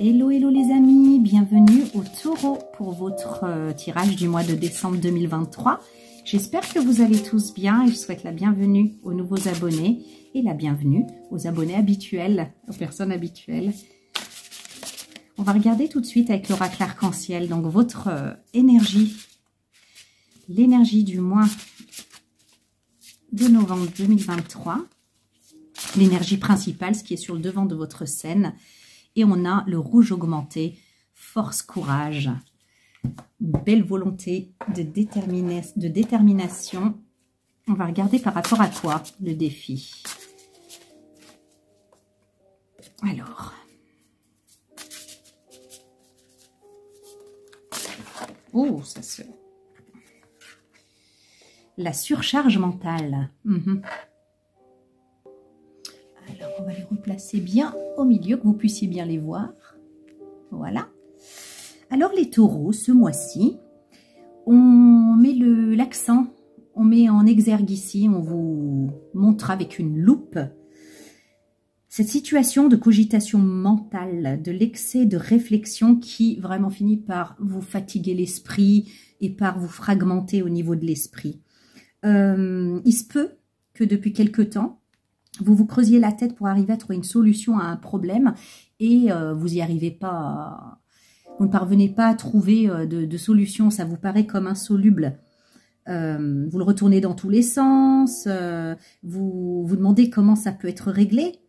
Hello, hello les amis, bienvenue au Taureau pour votre tirage du mois de décembre 2023. J'espère que vous allez tous bien et je souhaite la bienvenue aux nouveaux abonnés et la bienvenue aux abonnés habituels, aux personnes habituelles. On va regarder tout de suite avec l'oracle arc-en-ciel, donc votre énergie, l'énergie du mois de novembre 2023, l'énergie principale, ce qui est sur le devant de votre scène. Et on a le rouge augmenté, force, courage, belle volonté de détermination. On va regarder par rapport à quoi le défi. Alors, oh, ça se... La surcharge mentale. Alors, on va les replacer bien au milieu, que vous puissiez bien les voir. Voilà. Alors, les taureaux, ce mois-ci, on met l'accent, on met en exergue ici, on vous montre avec une loupe cette situation de cogitation mentale, de l'excès de réflexion qui vraiment finit par vous fatiguer l'esprit et par vous fragmenter au niveau de l'esprit. Il se peut que depuis quelque temps, vous vous creusiez la tête pour arriver à trouver une solution à un problème et vous n'y arrivez pas, vous ne parvenez pas à trouver de solution, ça vous paraît comme insoluble. Vous le retournez dans tous les sens, vous vous demandez comment ça peut être réglé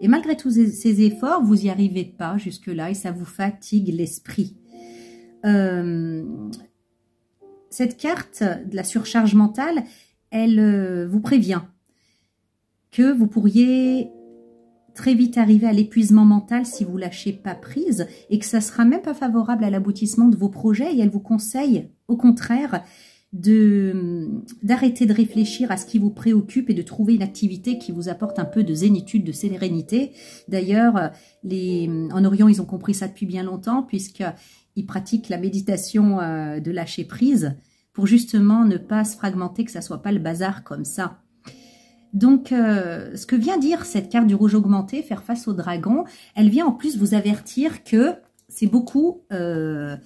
et malgré tous ces efforts, vous n'y arrivez pas jusque-là et ça vous fatigue l'esprit. Cette carte de la surcharge mentale, elle vous prévient que vous pourriez très vite arriver à l'épuisement mental si vous lâchez pas prise et que ça sera même pas favorable à l'aboutissement de vos projets et elle vous conseille au contraire d'arrêter de réfléchir à ce qui vous préoccupe et de trouver une activité qui vous apporte un peu de zénitude, de sérénité. D'ailleurs, en Orient, ils ont compris ça depuis bien longtemps puisqu'ils pratiquent la méditation de lâcher prise pour justement ne pas se fragmenter, que ça soit pas le bazar comme ça. Donc, ce que vient dire cette carte du rouge augmenté, faire face au dragon, elle vient en plus vous avertir que c'est beaucoup un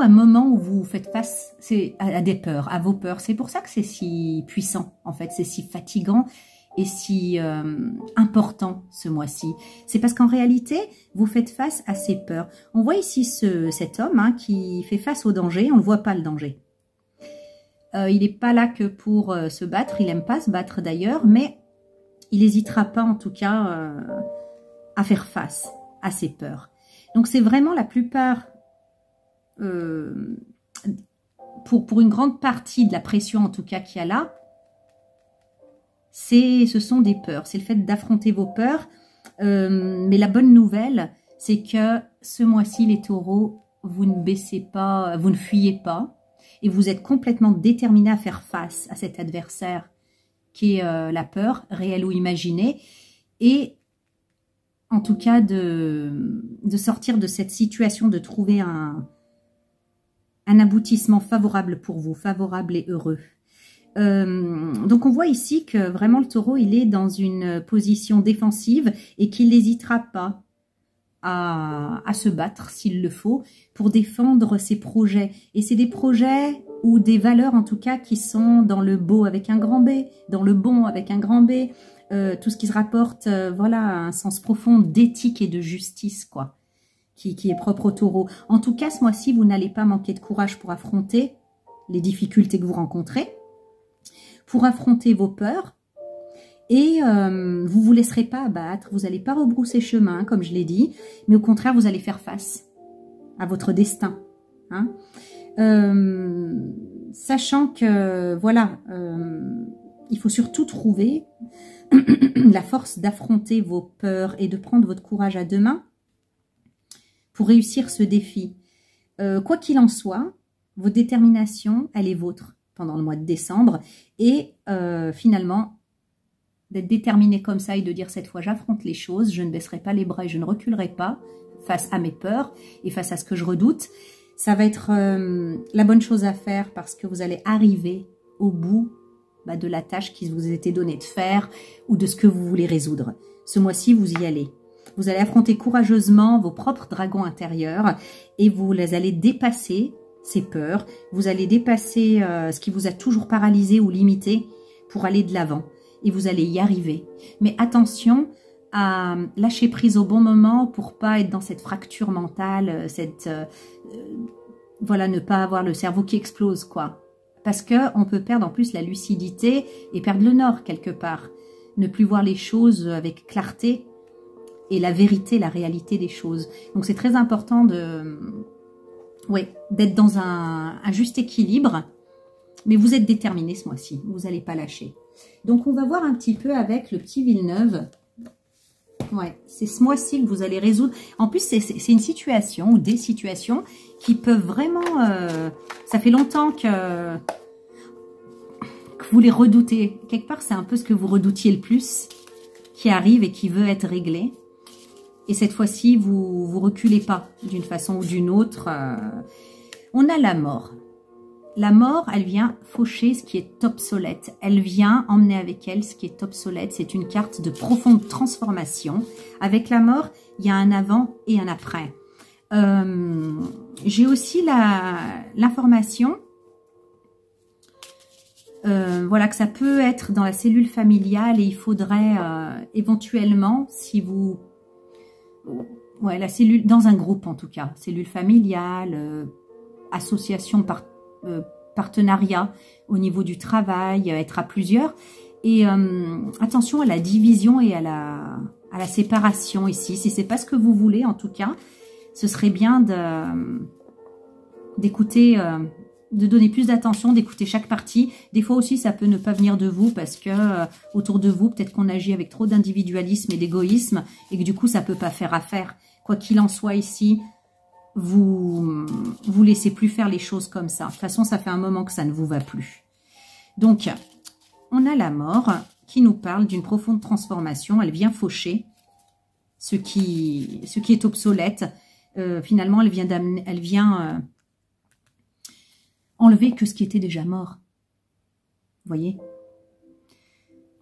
moment où vous faites face à des peurs, à vos peurs. C'est pour ça que c'est si puissant, en fait, c'est si fatigant et si important ce mois-ci. C'est parce qu'en réalité, vous faites face à ces peurs. On voit ici cet homme qui fait face au danger, on ne voit pas le danger. Il n'est pas là que pour se battre, il n'aime pas se battre d'ailleurs, mais il n'hésitera pas en tout cas à faire face à ses peurs. Donc c'est vraiment la plupart, pour une grande partie de la pression en tout cas qu'il y a là, ce sont des peurs, c'est le fait d'affronter vos peurs. Mais la bonne nouvelle, c'est que ce mois-ci les taureaux, vous ne baissez pas, vous ne fuyez pas. Et vous êtes complètement déterminé à faire face à cet adversaire qui est la peur, réelle ou imaginée. Et en tout cas, de sortir de cette situation, de trouver un aboutissement favorable pour vous, favorable et heureux. Donc on voit ici que vraiment le taureau, il est dans une position défensive et qu'il n'hésitera pas à se battre s'il le faut pour défendre ses projets. Et c'est des projets ou des valeurs en tout cas qui sont dans le beau avec un grand B, dans le bon avec un grand B, tout ce qui se rapporte voilà, à un sens profond d'éthique et de justice quoi, qui est propre au taureau. En tout cas, ce mois-ci, vous n'allez pas manquer de courage pour affronter les difficultés que vous rencontrez, pour affronter vos peurs. Et vous ne vous laisserez pas abattre, vous n'allez pas rebrousser chemin, comme je l'ai dit, mais au contraire, vous allez faire face à votre destin. Sachant que, voilà, il faut surtout trouver la force d'affronter vos peurs et de prendre votre courage à deux mains pour réussir ce défi. Quoi qu'il en soit, votre détermination, elle est vôtre pendant le mois de décembre. Et finalement, d'être déterminé comme ça et de dire cette fois j'affronte les choses, je ne baisserai pas les bras et je ne reculerai pas face à mes peurs et face à ce que je redoute. Ça va être la bonne chose à faire parce que vous allez arriver au bout de la tâche qui vous a été donnée de faire ou de ce que vous voulez résoudre. Ce mois-ci, vous y allez. Vous allez affronter courageusement vos propres dragons intérieurs et vous les allez dépasser ces peurs. Vous allez dépasser ce qui vous a toujours paralysé ou limité pour aller de l'avant. Et vous allez y arriver. Mais attention à lâcher prise au bon moment pour pas être dans cette fracture mentale, voilà, ne pas avoir le cerveau qui explose, quoi. Parce que on peut perdre en plus la lucidité et perdre le nord quelque part. Ne plus voir les choses avec clarté et la vérité, la réalité des choses. Donc c'est très important d'être dans un juste équilibre. Mais vous êtes déterminé ce mois-ci, vous n'allez pas lâcher. Donc on va voir un petit peu avec le petit Villeneuve. Ouais, c'est ce mois-ci que vous allez résoudre. En plus, c'est une situation ou des situations qui peuvent vraiment... ça fait longtemps que vous les redoutez. Quelque part, c'est un peu ce que vous redoutiez le plus qui arrive et qui veut être réglé. Et cette fois-ci, vous reculez pas d'une façon ou d'une autre. On a la mort. La mort, elle vient faucher ce qui est obsolète. Elle vient emmener avec elle ce qui est obsolète. C'est une carte de profonde transformation. Avec la mort, il y a un avant et un après. J'ai aussi l'information voilà, que ça peut être dans la cellule familiale et il faudrait éventuellement, si vous... Ouais, la cellule, dans un groupe en tout cas, cellule familiale, association partenariat au niveau du travail, être à plusieurs. Et attention à la division et à la séparation ici. Si c'est pas ce que vous voulez, en tout cas, ce serait bien d'écouter, de donner plus d'attention, d'écouter chaque partie. Des fois aussi, ça peut ne pas venir de vous parce que autour de vous, peut-être qu'on agit avec trop d'individualisme et d'égoïsme et que du coup, ça peut pas faire affaire. Quoi qu'il en soit ici, vous laissez plus faire les choses comme ça. De toute façon, ça fait un moment que ça ne vous va plus. Donc, on a la mort qui nous parle d'une profonde transformation. Elle vient faucher ce qui est obsolète. Finalement, elle vient enlever que ce qui était déjà mort. Vous voyez?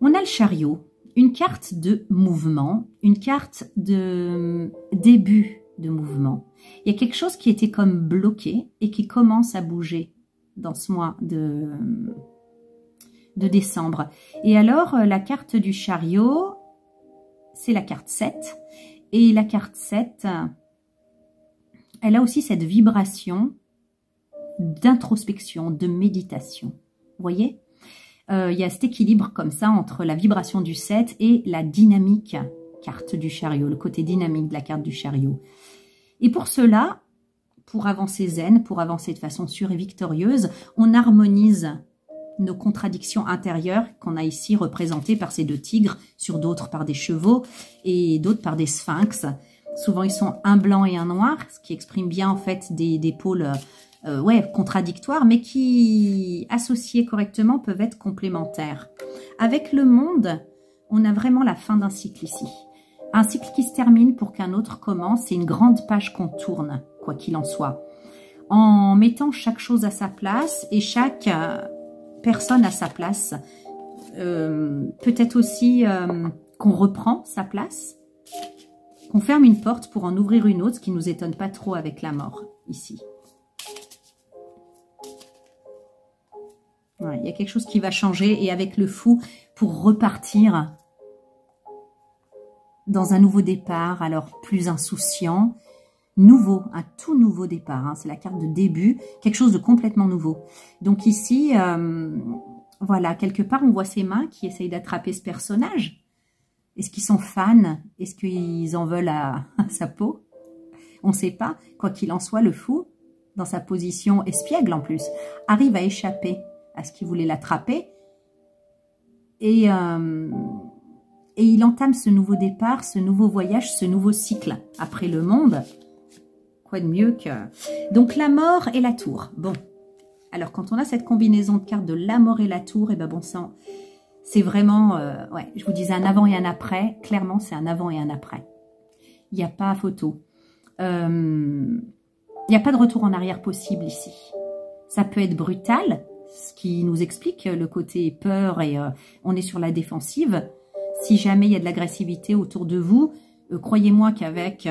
On a le chariot, une carte de mouvement, une carte de début de mouvement. Il y a quelque chose qui était comme bloqué et qui commence à bouger dans ce mois de décembre. Et alors, la carte du chariot, c'est la carte 7. Et la carte 7, elle a aussi cette vibration d'introspection, de méditation. Vous voyez? Il y a cet équilibre comme ça entre la vibration du 7 et la dynamique carte du chariot, le côté dynamique de la carte du chariot. Et pour cela, pour avancer zen, pour avancer de façon sûre et victorieuse, on harmonise nos contradictions intérieures qu'on a ici représentées par ces deux tigres, sur d'autres par des chevaux et d'autres par des sphinx. Souvent, ils sont un blanc et un noir, ce qui exprime bien en fait des pôles contradictoires, mais qui, associés correctement, peuvent être complémentaires. Avec le monde, on a vraiment la fin d'un cycle ici. Un cycle qui se termine pour qu'un autre commence. C'est une grande page qu'on tourne, quoi qu'il en soit. En mettant chaque chose à sa place et chaque personne à sa place. Peut-être aussi qu'on reprend sa place, qu'on ferme une porte pour en ouvrir une autre, ce qui ne nous étonne pas trop avec la mort, ici. Ouais, il y a quelque chose qui va changer et avec le fou, pour repartir dans un nouveau départ, alors plus insouciant, nouveau, un tout nouveau départ. Hein, c'est la carte de début, quelque chose de complètement nouveau. Donc ici, voilà, quelque part, on voit ses mains qui essayent d'attraper ce personnage. Est-ce qu'ils sont fans? Est-ce qu'ils en veulent à sa peau? On ne sait pas. Quoi qu'il en soit, le fou, dans sa position espiègle en plus, arrive à échapper à ce qui voulait l'attraper. Et il entame ce nouveau départ, ce nouveau voyage, ce nouveau cycle après le monde. Quoi de mieux que... Donc la mort et la tour. Bon, alors quand on a cette combinaison de cartes de la mort et la tour, et ben bon sang, c'est vraiment... ouais, je vous disais un avant et un après. Clairement, c'est un avant et un après. Il n'y a pas photo. Il n'y a pas de retour en arrière possible ici. Ça peut être brutal, ce qui nous explique le côté peur et on est sur la défensive. Si jamais il y a de l'agressivité autour de vous, Croyez-moi qu'avec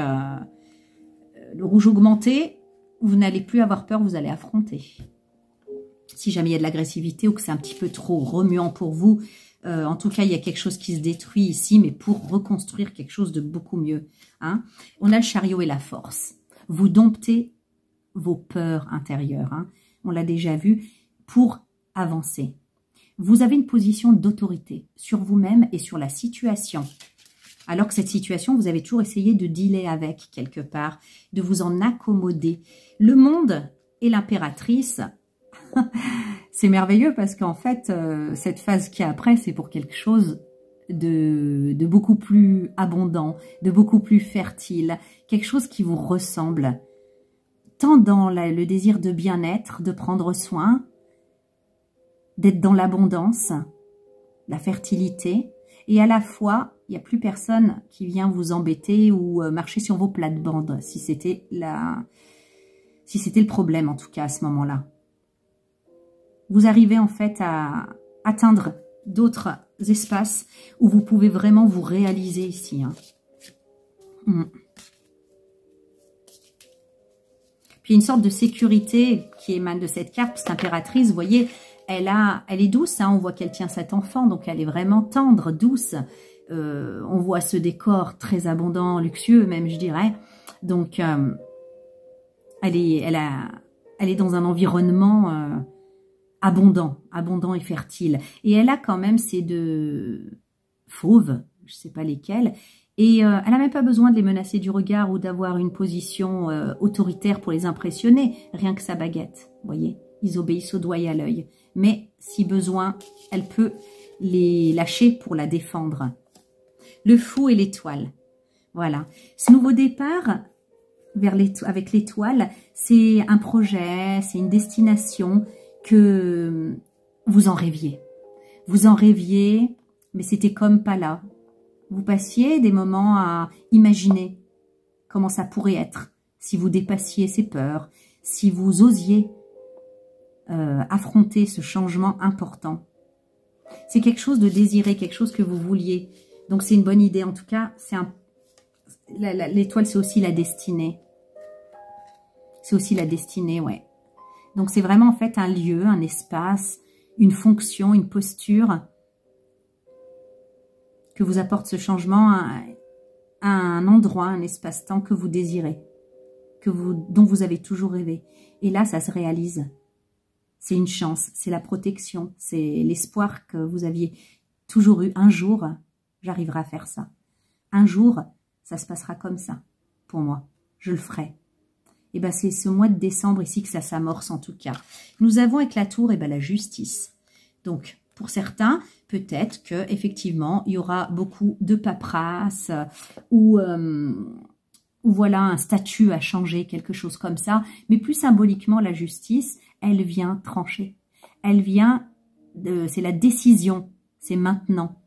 le rouge augmenté, vous n'allez plus avoir peur, vous allez affronter. Si jamais il y a de l'agressivité ou que c'est un petit peu trop remuant pour vous, en tout cas, il y a quelque chose qui se détruit ici, mais pour reconstruire quelque chose de beaucoup mieux. Hein. On a le chariot et la force. Vous domptez vos peurs intérieures. Hein. On l'a déjà vu, pour avancer. Vous avez une position d'autorité sur vous-même et sur la situation. Alors que cette situation, vous avez toujours essayé de dealer avec quelque part, de vous en accommoder. Le monde et l'impératrice, c'est merveilleux parce qu'en fait, cette phase qui est après, c'est pour quelque chose de beaucoup plus abondant, de beaucoup plus fertile, quelque chose qui vous ressemble. Tant dans le désir de bien-être, de prendre soin, d'être dans l'abondance, la fertilité, et à la fois, il n'y a plus personne qui vient vous embêter ou marcher sur vos plates-bandes, si c'était le problème en tout cas à ce moment-là. Vous arrivez en fait à atteindre d'autres espaces où vous pouvez vraiment vous réaliser ici. Hein. Puis une sorte de sécurité qui émane de cette carte, parce qu'impératrice, vous voyez, elle est douce, hein, on voit qu'elle tient cet enfant, donc elle est vraiment tendre, douce. On voit ce décor très abondant, luxueux même, je dirais. Donc, elle est dans un environnement abondant et fertile. Et elle a quand même ces deux fauves, je ne sais pas lesquelles, et elle n'a même pas besoin de les menacer du regard ou d'avoir une position autoritaire pour les impressionner, rien que sa baguette, vous voyez. Ils obéissent au doigt et à l'œil. Mais si besoin, elle peut les lâcher pour la défendre. Le fou et l'étoile. Voilà. Ce nouveau départ avec l'étoile, c'est un projet, c'est une destination que vous en rêviez. Vous en rêviez, mais c'était comme pas là. Vous passiez des moments à imaginer comment ça pourrait être si vous dépassiez ces peurs, si vous osiez affronter ce changement important. C'est quelque chose de désiré, quelque chose que vous vouliez. Donc c'est une bonne idée. En tout cas, l'étoile, c'est aussi la destinée. C'est aussi la destinée, ouais. Donc c'est vraiment en fait un lieu, un espace, une fonction, une posture que vous apporte ce changement à un endroit, un espace-temps que vous désirez, dont vous avez toujours rêvé. Et là, ça se réalise. C'est une chance, c'est la protection, c'est l'espoir que vous aviez toujours eu. Un jour, j'arriverai à faire ça. Un jour, ça se passera comme ça, pour moi. Je le ferai. Et bien, c'est ce mois de décembre ici que ça s'amorce en tout cas. Nous avons avec la tour la justice. Donc, pour certains, peut-être que effectivement, il y aura beaucoup de paperasse ou voilà un statut à changer, quelque chose comme ça. Mais plus symboliquement, la justice, elle vient trancher. Elle vient, c'est la décision, c'est maintenant.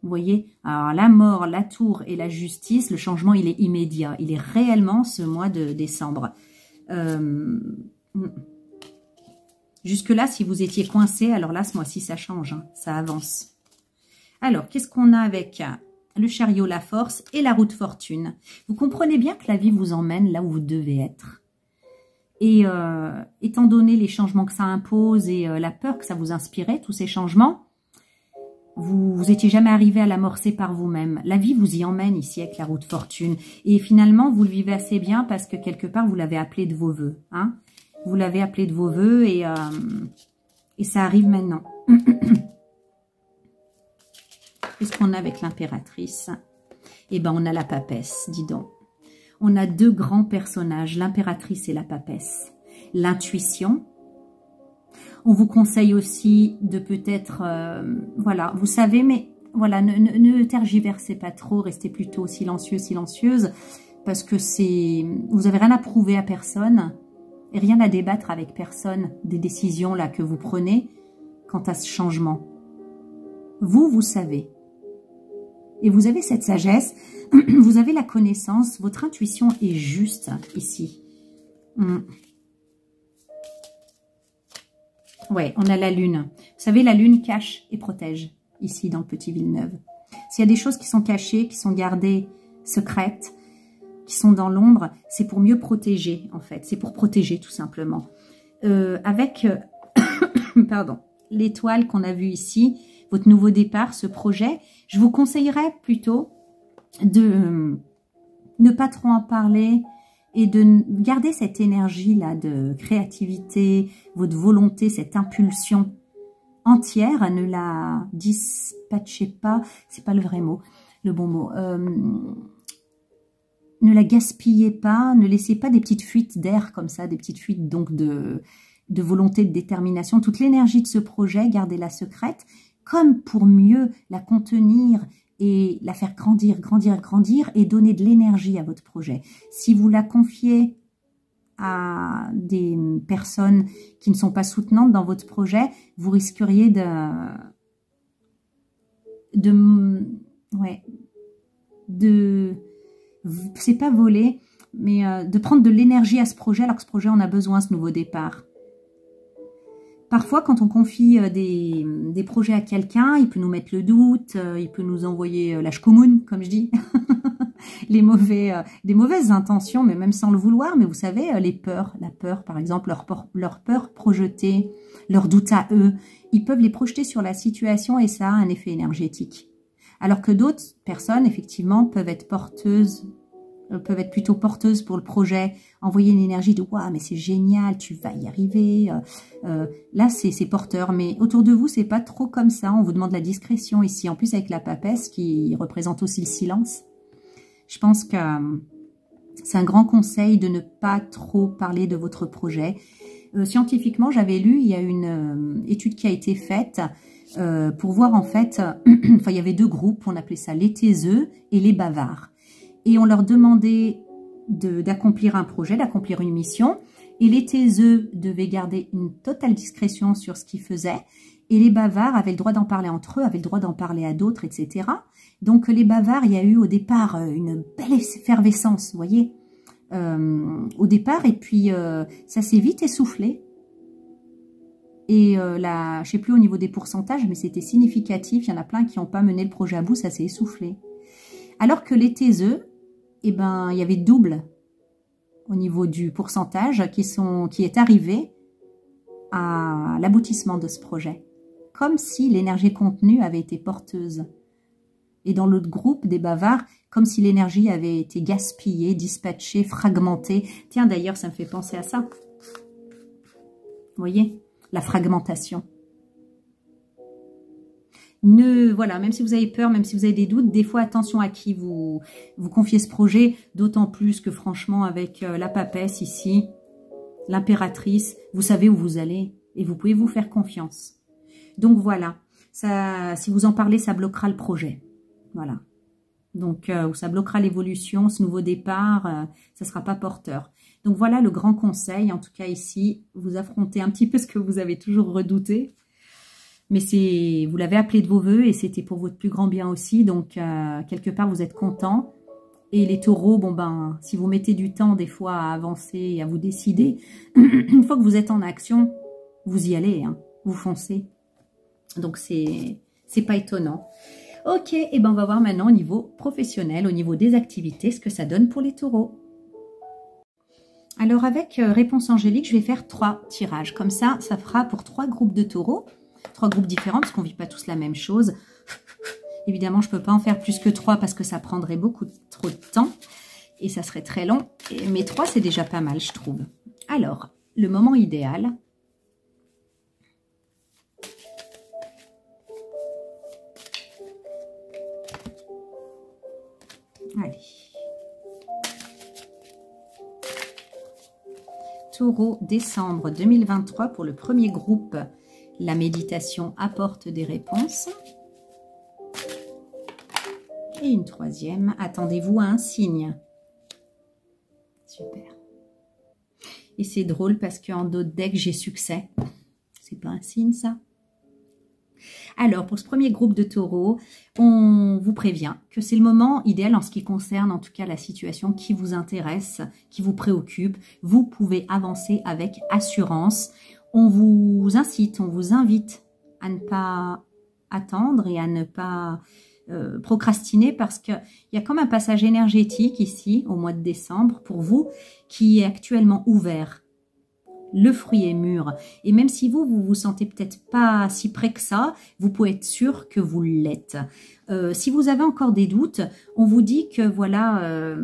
Vous voyez, alors la mort, la tour et la justice, le changement, il est immédiat. Il est réellement ce mois de décembre. Jusque-là, si vous étiez coincé, alors là, ce mois-ci, ça change, hein, ça avance. Alors, qu'est-ce qu'on a avec le chariot, la force et la roue de fortune? Vous comprenez bien que la vie vous emmène là où vous devez être. Et étant donné les changements que ça impose et la peur que ça vous inspirait, tous ces changements, vous étiez jamais arrivé à l'amorcer par vous-même. La vie vous y emmène ici avec la roue de fortune. Et finalement, vous le vivez assez bien parce que quelque part, vous l'avez appelé de vos voeux. Hein? Vous l'avez appelé de vos voeux et ça arrive maintenant. Qu'est-ce qu'on a avec l'impératrice? Eh ben, on a la papesse, dis donc. On a deux grands personnages, l'impératrice et la papesse. L'intuition. On vous conseille aussi de peut-être, voilà, vous savez, mais voilà, ne tergiversez pas trop, restez plutôt silencieux, silencieuse, parce que vous avez rien à prouver à personne et rien à débattre avec personne des décisions là que vous prenez quant à ce changement. Vous savez. Et vous avez cette sagesse, vous avez la connaissance, votre intuition est juste ici. Ouais, on a la lune. Vous savez, la lune cache et protège ici dans le petit Villeneuve. S'il y a des choses qui sont cachées, qui sont gardées secrètes qui sont dans l'ombre, c'est pour mieux protéger, en fait. C'est pour protéger, tout simplement. Avec, pardon, l'étoile qu'on a vue ici, votre nouveau départ, ce projet, je vous conseillerais plutôt de ne pas trop en parler et de garder cette énergie-là de créativité, votre volonté, cette impulsion entière, ne la dispatchez pas, c'est pas le vrai mot, le bon mot, ne la gaspillez pas, ne laissez pas des petites fuites d'air comme ça, des petites fuites donc de volonté, de détermination. Toute l'énergie de ce projet, gardez-la secrète, comme pour mieux la contenir et la faire grandir, grandir, grandir et donner de l'énergie à votre projet. Si vous la confiez à des personnes qui ne sont pas soutenantes dans votre projet, vous risqueriez c'est pas voler, mais de prendre de l'énergie à ce projet alors que ce projet en a besoin, ce nouveau départ. Parfois, quand on confie des projets à quelqu'un, il peut nous mettre le doute, il peut nous envoyer la shkumun, comme je dis, des mauvaises intentions, mais même sans le vouloir. Mais vous savez, les peurs, la peur, par exemple, leur peur projetée, leur doute à eux, ils peuvent les projeter sur la situation et ça a un effet énergétique. Alors que d'autres personnes, effectivement, peuvent être plutôt porteuses pour le projet, envoyer une énergie de « Waouh, mais c'est génial, tu vas y arriver ». Là, c'est porteur, mais autour de vous, c'est pas trop comme ça. On vous demande la discrétion ici. En plus, avec la papesse qui représente aussi le silence. Je pense que c'est un grand conseil de ne pas trop parler de votre projet. Scientifiquement, j'avais lu, il y a une étude qui a été faite pour voir en fait, enfin il y avait deux groupes, on appelait ça les taiseux et les bavards. Et on leur demandait d'accomplir un projet, d'accomplir une mission. Et les taiseux devaient garder une totale discrétion sur ce qu'ils faisaient. Et les bavards avaient le droit d'en parler entre eux, avaient le droit d'en parler à d'autres, etc. Donc les bavards, il y a eu au départ une belle effervescence, vous voyez, au départ. Et puis ça s'est vite essoufflé. Et là, je sais plus au niveau des pourcentages, mais c'était significatif. Il y en a plein qui n'ont pas mené le projet à bout, ça s'est essoufflé. Alors que les taiseux, eh ben, il y avait double au niveau du pourcentage qui est arrivé à l'aboutissement de ce projet. Comme si l'énergie contenue avait été porteuse. Et dans l'autre groupe des bavards, comme si l'énergie avait été gaspillée, dispatchée, fragmentée. Tiens, d'ailleurs, ça me fait penser à ça. Vous voyez, la fragmentation. Voilà, même si vous avez peur, même si vous avez des doutes, des fois, attention à qui vous confiez ce projet, d'autant plus que franchement, avec la papesse ici, l'impératrice, vous savez où vous allez et vous pouvez vous faire confiance. Donc voilà, ça, si vous en parlez, ça bloquera le projet. Voilà. Donc, ça bloquera l'évolution, ce nouveau départ, ça ne sera pas porteur. Donc voilà le grand conseil, en tout cas ici, vous affrontez un petit peu ce que vous avez toujours redouté. Mais vous l'avez appelé de vos voeux et c'était pour votre plus grand bien aussi. Donc, quelque part, vous êtes content. Et les taureaux, bon ben, si vous mettez du temps des fois à avancer et à vous décider, une fois que vous êtes en action, vous y allez, hein, vous foncez. Donc, c'est pas étonnant. Ok, et ben on va voir maintenant au niveau professionnel, au niveau des activités, ce que ça donne pour les taureaux. Alors, avec réponse angélique, je vais faire 3 tirages. Comme ça, ça fera pour 3 groupes de taureaux. 3 groupes différents parce qu'on ne vit pas tous la même chose. Évidemment, je ne peux pas en faire plus que 3 parce que ça prendrait beaucoup trop de temps et ça serait très long. Mais 3, c'est déjà pas mal, je trouve. Alors, le moment idéal. Allez. Taureau, décembre 2023 pour le premier groupe. La méditation apporte des réponses. Et une troisième, attendez-vous à un signe. Super. Et c'est drôle parce qu'en d'autres decks, j'ai succès. C'est pas un signe, ça? Alors, pour ce premier groupe de taureaux, on vous prévient que c'est le moment idéal en ce qui concerne en tout cas la situation qui vous intéresse, qui vous préoccupe. Vous pouvez avancer avec assurance. On vous incite, on vous invite à ne pas attendre et à ne pas procrastiner parce qu'il y a comme un passage énergétique ici, au mois de décembre, pour vous, qui est actuellement ouvert. Le fruit est mûr. Et même si vous sentez peut-être pas si près que ça, vous pouvez être sûr que vous l'êtes. Si vous avez encore des doutes, on vous dit que voilà,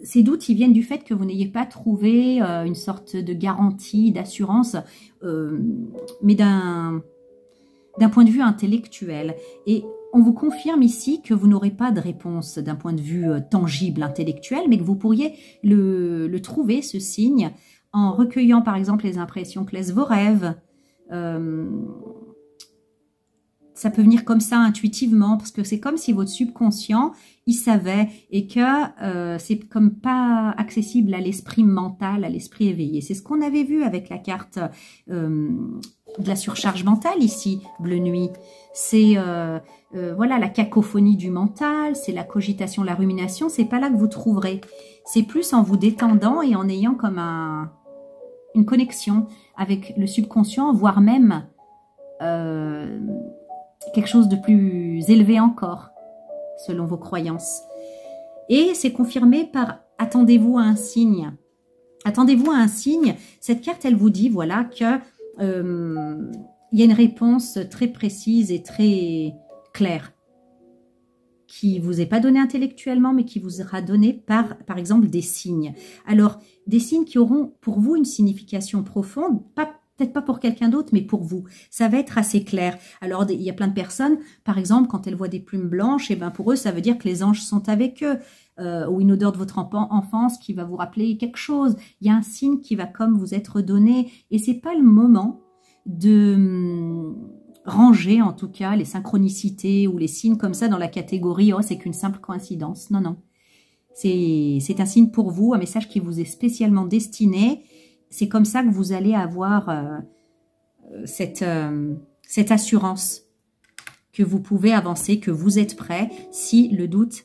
ces doutes, ils viennent du fait que vous n'ayez pas trouvé une sorte de garantie, d'assurance, mais d'un point de vue intellectuel. Et on vous confirme ici que vous n'aurez pas de réponse d'un point de vue tangible, intellectuel, mais que vous pourriez le trouver, ce signe, en recueillant par exemple les impressions que laissent vos rêves. Ça peut venir comme ça intuitivement, parce que c'est comme si votre subconscient, il savait, et que c'est comme pas accessible à l'esprit mental, à l'esprit éveillé. C'est ce qu'on avait vu avec la carte de la surcharge mentale ici, Bleu Nuit. C'est voilà, la cacophonie du mental, c'est la cogitation, la rumination, c'est pas là que vous trouverez. C'est plus en vous détendant et en ayant comme une connexion avec le subconscient, voire même quelque chose de plus élevé encore, selon vos croyances. Et c'est confirmé par « attendez-vous à un signe ». Attendez-vous à un signe. Cette carte, elle vous dit voilà que y a une réponse très précise et très claire qui vous est pas donnée intellectuellement, mais qui vous sera donnée par exemple, des signes. Alors, des signes qui auront pour vous une signification profonde, peut-être pas pour quelqu'un d'autre, mais pour vous. Ça va être assez clair. Alors, il y a plein de personnes, par exemple, quand elles voient des plumes blanches, et ben pour eux, ça veut dire que les anges sont avec eux. Ou une odeur de votre enfance qui va vous rappeler quelque chose. Il y a un signe qui va comme vous être donné. Et c'est pas le moment de ranger, en tout cas, les synchronicités ou les signes comme ça dans la catégorie « Oh, c'est qu'une simple coïncidence ». Non, non. C'est un signe pour vous, un message qui vous est spécialement destiné. C'est comme ça que vous allez avoir cette assurance que vous pouvez avancer, que vous êtes prêt si le doute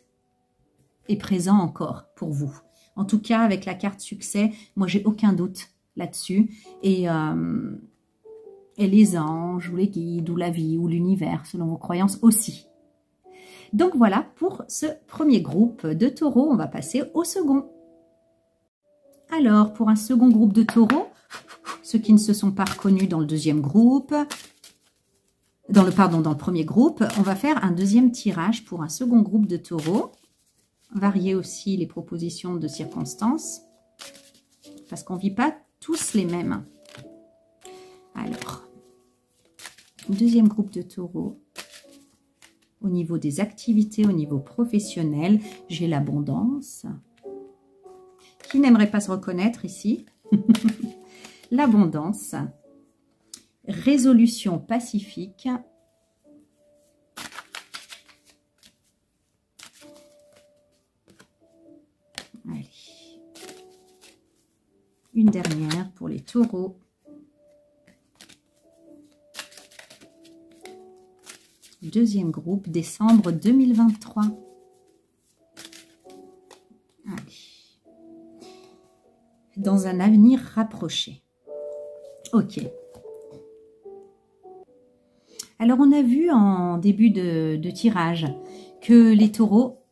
est présent encore pour vous. En tout cas, avec la carte succès, moi, j'ai aucun doute là-dessus. Et les anges, ou les guides, ou la vie, ou l'univers, selon vos croyances aussi. Donc voilà pour ce premier groupe de taureaux. On va passer au second. Alors, pour un second groupe de taureaux, ceux qui ne se sont pas reconnus dans le deuxième groupe, dans le premier groupe, on va faire un deuxième tirage pour un second groupe de taureaux. Varier aussi les propositions de circonstances, parce qu'on ne vit pas tous les mêmes. Alors, deuxième groupe de taureaux, au niveau des activités, au niveau professionnel, j'ai l'abondance. Qui n'aimerait pas se reconnaître ici? L'abondance, résolution pacifique, allez, une dernière pour les taureaux. Deuxième groupe, décembre 2023. Allez. Dans un avenir rapproché. Ok. Alors, on a vu en début de tirage que les taureaux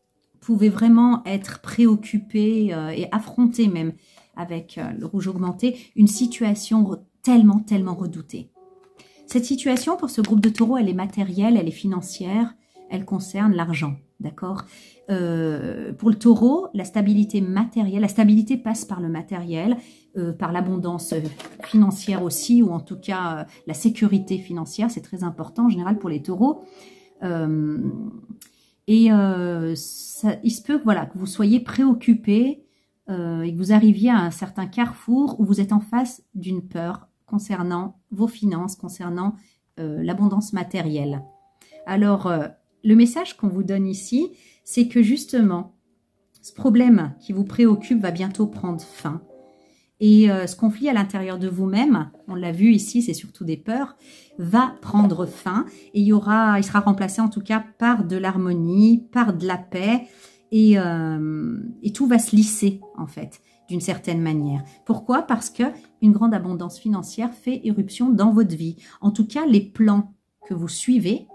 pouvaient vraiment être préoccupés et affronter même avec le rouge augmenté une situation tellement redoutée. Cette situation, pour ce groupe de taureaux, elle est matérielle, elle est financière, elle concerne l'argent, d'accord? Pour le taureau, la stabilité matérielle, la stabilité passe par le matériel, par l'abondance financière aussi, ou en tout cas la sécurité financière, c'est très important en général pour les taureaux. Il se peut voilà, que vous soyez préoccupé et que vous arriviez à un certain carrefour où vous êtes en face d'une peur concernant vos finances, concernant l'abondance matérielle. Alors, le message qu'on vous donne ici, c'est que justement, ce problème qui vous préoccupe va bientôt prendre fin. Et ce conflit à l'intérieur de vous-même, on l'a vu ici, c'est surtout des peurs, va prendre fin. Et il sera remplacé en tout cas par de l'harmonie, par de la paix. Et tout va se lisser en fait, d'une certaine manière. Pourquoi? Parce que une grande abondance financière fait éruption dans votre vie. En tout cas, les plans que vous suivez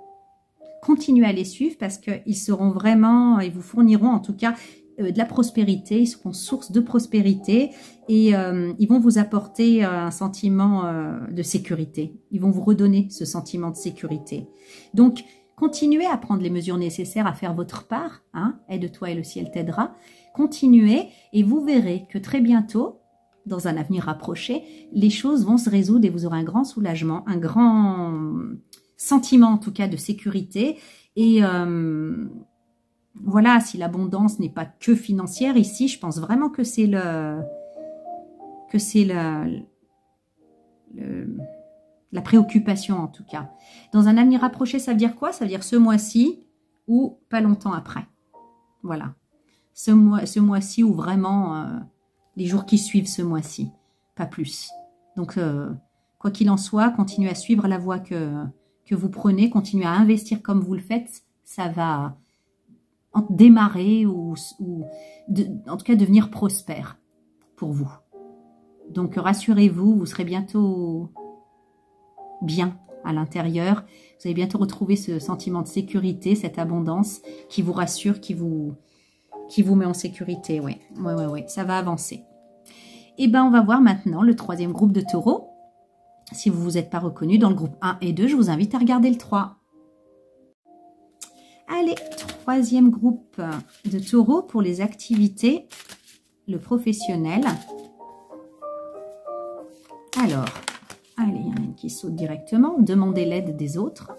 continuez à les suivre parce qu'ils seront vraiment, ils vous fourniront en tout cas de la prospérité, ils seront source de prospérité et ils vont vous apporter un sentiment de sécurité. Ils vont vous redonner ce sentiment de sécurité. Donc, continuez à prendre les mesures nécessaires à faire votre part. Hein, aide-toi et le ciel t'aidera. Continuez et vous verrez que très bientôt, dans un avenir rapproché, les choses vont se résoudre et vous aurez un grand soulagement, un grand sentiment en tout cas de sécurité. Et voilà, si l'abondance n'est pas que financière, ici, je pense vraiment que c'est la préoccupation en tout cas. Dans un avenir rapproché, ça veut dire quoi? Ça veut dire ce mois-ci ou pas longtemps après. Voilà. Ce mois-ci ou vraiment les jours qui suivent ce mois-ci, pas plus. Donc, quoi qu'il en soit, continuez à suivre la voie que vous prenez, continuez à investir comme vous le faites, ça va démarrer ou en tout cas devenir prospère pour vous. Donc, rassurez-vous, vous serez bientôt bien à l'intérieur. Vous allez bientôt retrouver ce sentiment de sécurité, cette abondance qui vous rassure, qui vous met en sécurité. Oui, ça va avancer. Et ben, on va voir maintenant le troisième groupe de taureaux. Si vous ne vous êtes pas reconnu dans le groupe 1 et 2, je vous invite à regarder le 3. Allez, troisième groupe de taureaux pour les activités, le professionnel. Alors, allez, il y en a une qui saute directement. Demandez l'aide des autres.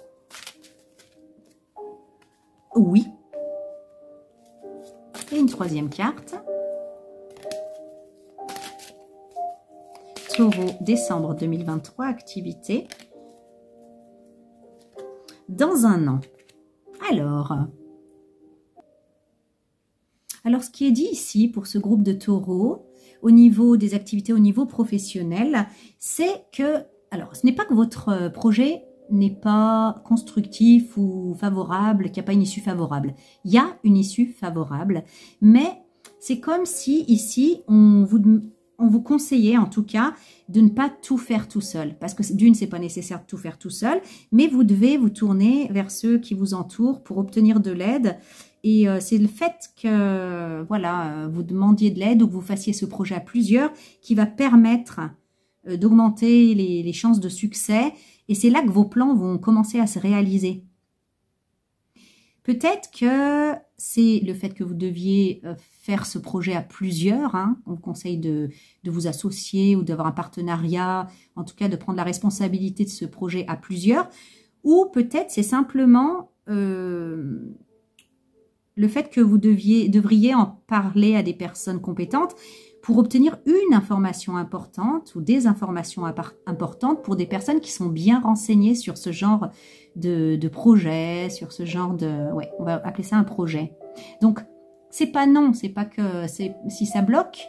Oui. Et une troisième carte. Taureau, décembre 2023, activité. Dans un an. Alors, ce qui est dit ici pour ce groupe de taureaux, au niveau des activités, au niveau professionnel, c'est que, alors, ce n'est pas que votre projet n'est pas constructif ou favorable, qu'il n'y a pas une issue favorable. Il y a une issue favorable, mais c'est comme si ici, on vous conseillait en tout cas de ne pas tout faire tout seul. Parce que d'une, c'est pas nécessaire de tout faire tout seul, mais vous devez vous tourner vers ceux qui vous entourent pour obtenir de l'aide. Et c'est le fait que voilà, vous demandiez de l'aide ou que vous fassiez ce projet à plusieurs qui va permettre d'augmenter les chances de succès. Et c'est là que vos plans vont commencer à se réaliser. Peut-être que c'est le fait que vous deviez faire ce projet à plusieurs. Hein. On vous conseille de vous associer ou d'avoir un partenariat, en tout cas de prendre la responsabilité de ce projet à plusieurs. Ou peut-être c'est simplement le fait que vous devriez en parler à des personnes compétentes pour obtenir une information importante ou des informations importantes pour des personnes qui sont bien renseignées sur ce genre de projet, sur ce genre de... Ouais, on va appeler ça un projet. Donc, c'est pas non, c'est pas que... Si ça bloque,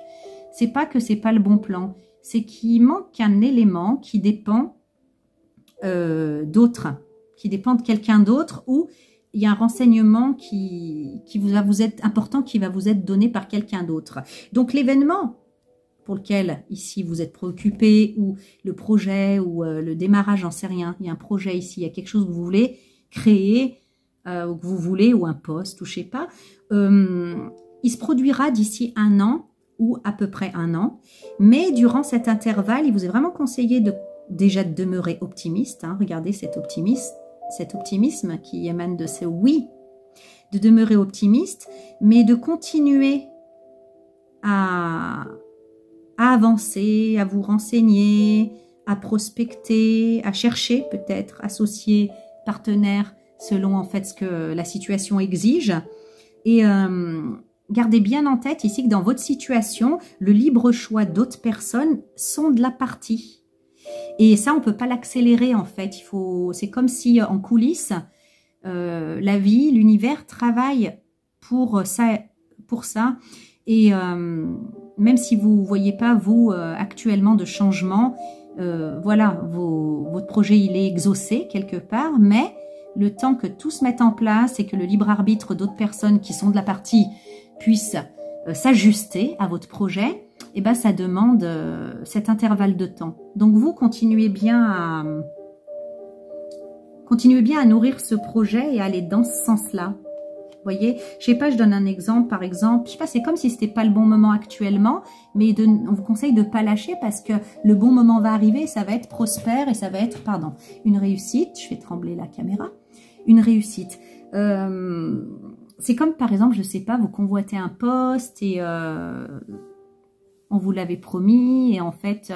c'est pas que c'est pas le bon plan. C'est qu'il manque un élément qui dépend d'autre, qui dépend de quelqu'un d'autre ou il y a un renseignement qui va vous être important, qui va vous être donné par quelqu'un d'autre. Donc, l'événement pour lequel, ici, vous êtes préoccupé, ou le projet, ou le démarrage, j'en sais rien. Il y a un projet ici, il y a quelque chose que vous voulez créer, ou que vous voulez, ou un poste, ou je sais pas. Il se produira d'ici 1 an, ou à peu près 1 an. Mais durant cet intervalle, il vous est vraiment conseillé déjà de demeurer optimiste. Hein, regardez cet optimisme qui émane de ce oui, de demeurer optimiste, mais de continuer à avancer, à vous renseigner, à prospecter, à chercher peut-être, associés, partenaires, selon en fait ce que la situation exige. Et gardez bien en tête ici que dans votre situation, le libre choix d'autres personnes sont de la partie. Et ça, on ne peut pas l'accélérer en fait. C'est comme si en coulisses, la vie, l'univers travaille pour ça. Et même si vous ne voyez pas, vous, actuellement de changement, voilà, votre projet, il est exaucé quelque part, mais le temps que tout se mette en place et que le libre arbitre d'autres personnes qui sont de la partie puisse s'ajuster à votre projet, eh ben, ça demande cet intervalle de temps. Donc, vous continuez bien continuez bien à nourrir ce projet et à aller dans ce sens-là. Vous voyez, je sais pas, je donne un exemple, par exemple, je sais pas, c'est comme si c'était pas le bon moment actuellement, mais on vous conseille de pas lâcher parce que le bon moment va arriver, ça va être prospère et ça va être, pardon, une réussite. Je fais trembler la caméra. Une réussite. C'est comme, par exemple, je sais pas, vous convoitez un poste et on vous l'avait promis et en fait,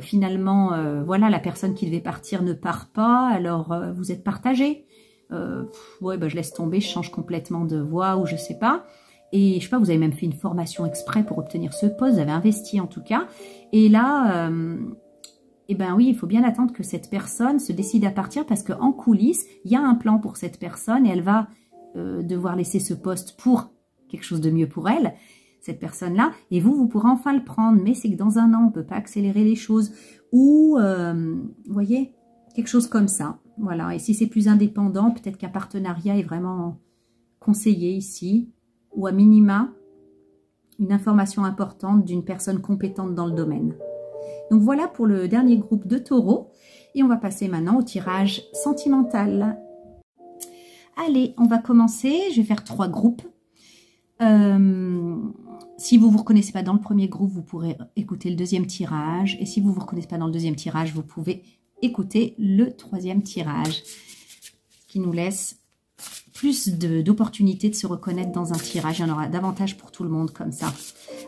finalement, voilà, la personne qui devait partir ne part pas, alors vous êtes partagé. Ouais, bah, je laisse tomber, je change complètement de voie ou je sais pas. Et je sais pas, vous avez même fait une formation exprès pour obtenir ce poste, vous avez investi en tout cas. Et là, eh ben oui, il faut bien attendre que cette personne se décide à partir parce qu'en coulisses, il y a un plan pour cette personne et elle va devoir laisser ce poste pour quelque chose de mieux pour elle, cette personne-là. Et vous pourrez enfin le prendre, mais c'est que dans un an, on ne peut pas accélérer les choses. Ou, vous voyez, quelque chose comme ça. Voilà, et si c'est plus indépendant, peut-être qu'un partenariat est vraiment conseillé ici, ou à minima, une information importante d'une personne compétente dans le domaine. Donc voilà pour le dernier groupe de taureaux, et on va passer maintenant au tirage sentimental. Allez, on va commencer, je vais faire 3 groupes. Si vous ne vous reconnaissez pas dans le premier groupe, vous pourrez écouter le deuxième tirage, et si vous ne vous reconnaissez pas dans le deuxième tirage, vous pouvez écoutez le 3e tirage, qui nous laisse plus d'opportunités de se reconnaître dans un tirage. Il y en aura davantage pour tout le monde comme ça.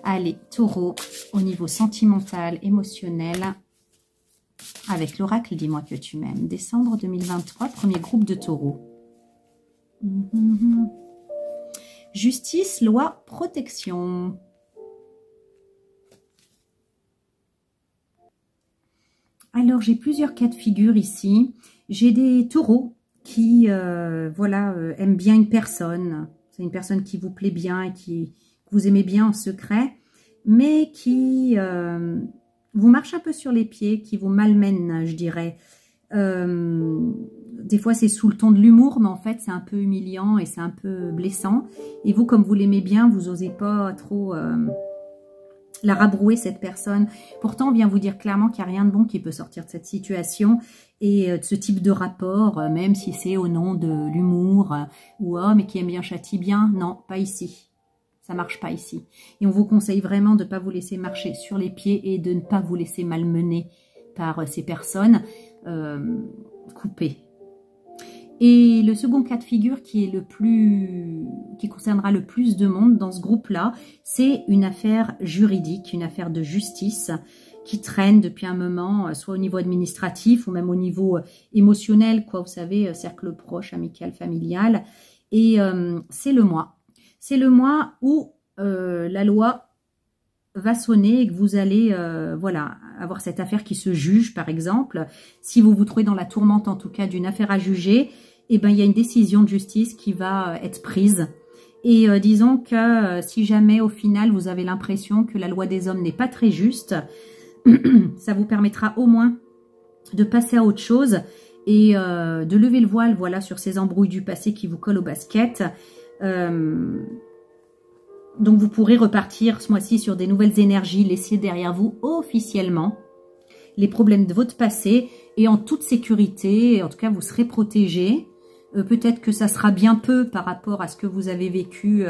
Allez, taureau, au niveau sentimental, émotionnel, avec l'oracle, dis-moi que tu m'aimes. Décembre 2023, premier groupe de taureaux. Justice, loi, protection. Alors, j'ai plusieurs cas de figure ici. J'ai des taureaux qui, voilà, aiment bien une personne. C'est une personne qui vous plaît bien et que vous aimez bien en secret, mais qui vous marche un peu sur les pieds, qui vous malmène, je dirais. Des fois, c'est sous le ton de l'humour, mais en fait, c'est un peu humiliant et c'est un peu blessant. Et vous, comme vous l'aimez bien, vous n'osez pas trop... la rabrouer, cette personne. Pourtant, on vient vous dire clairement qu'il n'y a rien de bon qui peut sortir de cette situation et de ce type de rapport, même si c'est au nom de l'humour ou mais qui aime bien châtie bien. Non, pas ici. Ça marche pas ici. Et on vous conseille vraiment de ne pas vous laisser marcher sur les pieds et de ne pas vous laisser malmener par ces personnes coupées. Et le second cas de figure qui concernera le plus de monde dans ce groupe-là, c'est une affaire juridique, une affaire de justice qui traîne depuis un moment, soit au niveau administratif ou même au niveau émotionnel, quoi, vous savez, cercle proche, amical, familial. Et c'est le mois. C'est le mois où la loi va sonner et que vous allez voilà, avoir cette affaire qui se juge, par exemple. Si vous vous trouvez dans la tourmente, en tout cas, d'une affaire à juger, eh ben, il y a une décision de justice qui va être prise. Et disons que si jamais, au final, vous avez l'impression que la loi des hommes n'est pas très juste, ça vous permettra au moins de passer à autre chose et de lever le voile, voilà, sur ces embrouilles du passé qui vous collent au basket. Donc, vous pourrez repartir ce mois-ci sur des nouvelles énergies, laisser derrière vous officiellement les problèmes de votre passé et en toute sécurité. En tout cas, vous serez protégé. Peut-être que ça sera bien peu par rapport à ce que vous avez vécu.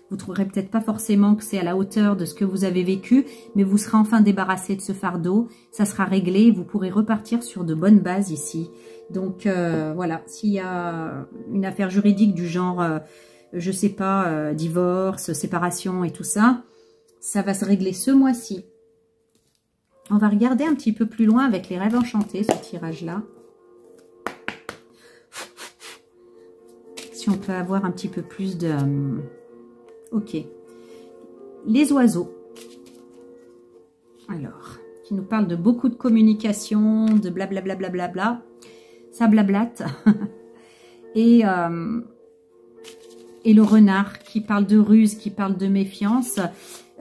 Vous trouverez peut-être pas forcément que c'est à la hauteur de ce que vous avez vécu, mais vous serez enfin débarrassé de ce fardeau. Ça sera réglé et vous pourrez repartir sur de bonnes bases ici. Donc, voilà, s'il y a une affaire juridique du genre... je sais pas, divorce, séparation et tout ça, ça va se régler ce mois-ci. On va regarder un petit peu plus loin avec les rêves enchantés, ce tirage-là. Si on peut avoir un petit peu plus de... Ok. Les oiseaux. Alors, qui nous parlent de beaucoup de communication, de blablabla, blablabla. Ça blablate. Et le renard qui parle de ruse, qui parle de méfiance,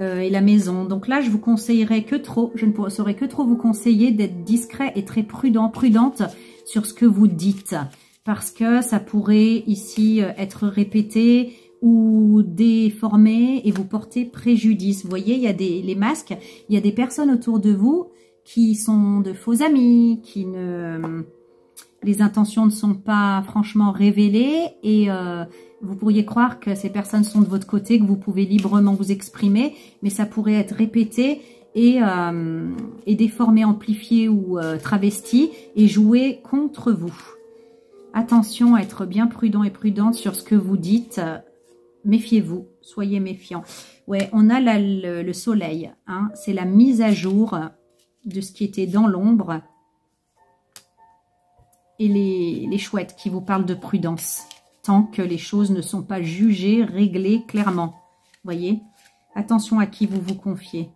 et la maison. Donc là, je vous conseillerais que trop, je ne saurais que trop vous conseiller d'être discret et très prudent, prudente sur ce que vous dites. Parce que ça pourrait ici être répété ou déformé et vous porter préjudice. Vous voyez, il y a les masques, il y a des personnes autour de vous qui sont de faux amis, qui Les intentions ne sont pas franchement révélées et vous pourriez croire que ces personnes sont de votre côté, que vous pouvez librement vous exprimer, mais ça pourrait être répété et déformé, amplifié ou travesti et joué contre vous. Attention à être bien prudent et prudente sur ce que vous dites. Méfiez-vous, soyez méfiants. Ouais, on a là le soleil, hein, c'est la mise à jour de ce qui était dans l'ombre. Et les chouettes qui vous parlent de prudence, tant que les choses ne sont pas jugées, réglées clairement. Voyez, attention à qui vous vous confiez.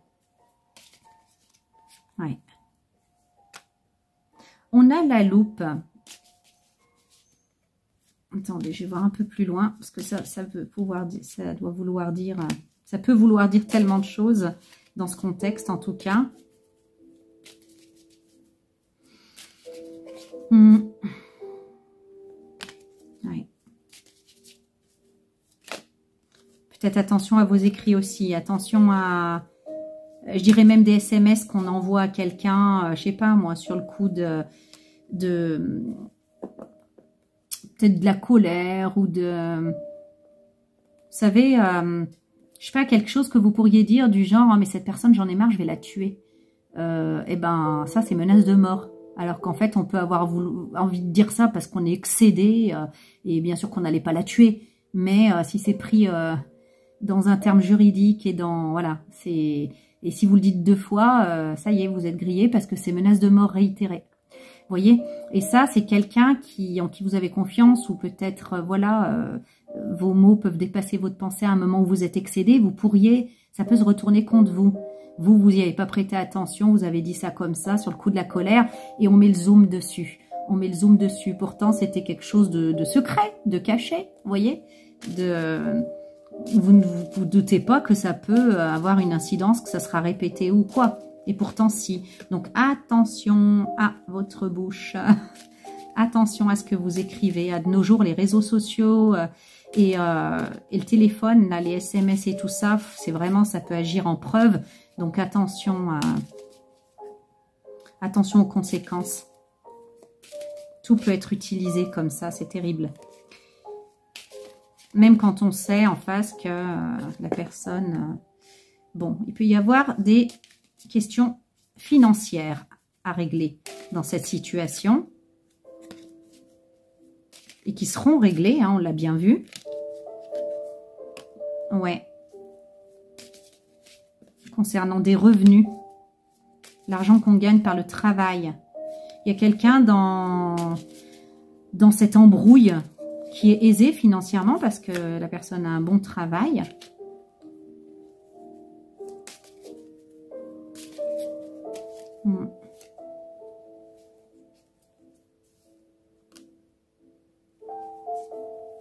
Ouais. On a la loupe. Attendez, je vais voir un peu plus loin, parce que ça doit vouloir dire, ça peut vouloir dire tellement de choses dans ce contexte, en tout cas. Ouais. Peut-être attention à vos écrits aussi, attention à, je dirais même des SMS qu'on envoie à quelqu'un, je sais pas moi, sur le coup de peut-être de la colère ou de, vous savez, je sais pas, quelque chose que vous pourriez dire du genre, oh, mais cette personne, j'en ai marre, je vais la tuer. Eh ben, ça, c'est menace de mort. Alors qu'en fait, on peut avoir envie de dire ça parce qu'on est excédé et bien sûr qu'on n'allait pas la tuer. Mais si c'est pris dans un terme juridique et dans, voilà, c'est, et si vous le dites 2 fois, ça y est, vous êtes grillé parce que c'est menace de mort réitérée. Vous voyez, et ça, c'est quelqu'un en qui vous avez confiance ou peut-être, voilà, vos mots peuvent dépasser votre pensée à un moment où vous êtes excédé. Vous pourriez, ça peut se retourner contre vous. Vous n'y avez pas prêté attention, vous avez dit ça comme ça, sur le coup de la colère, et on met le zoom dessus. On met le zoom dessus. Pourtant, c'était quelque chose de secret, de caché, vous voyez. Vous ne vous doutez pas que ça peut avoir une incidence, que ça sera répété ou quoi. Et pourtant, si. Donc, attention à votre bouche. Attention à ce que vous écrivez. De nos jours, les réseaux sociaux et le téléphone, là, les SMS et tout ça, c'est vraiment, ça peut agir en preuve. Donc, attention aux conséquences. Tout peut être utilisé comme ça, c'est terrible. Même quand on sait en face que la personne... bon, il peut y avoir des questions financières à régler dans cette situation. Et qui seront réglées, hein, on l'a bien vu. Ouais. Concernant des revenus. L'argent qu'on gagne par le travail. Il y a quelqu'un dans cette embrouille qui est aisé financièrement parce que la personne a un bon travail.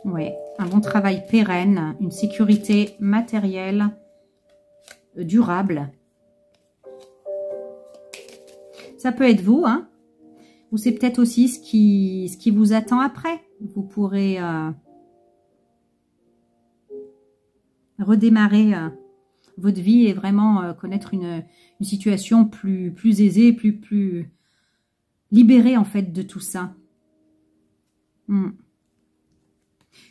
Ouais, un bon travail pérenne, une sécurité matérielle durable. Ça peut être vous, hein, ou c'est peut-être aussi ce qui vous attend après. Vous pourrez redémarrer votre vie et vraiment connaître une situation plus aisée, plus libérée en fait de tout ça.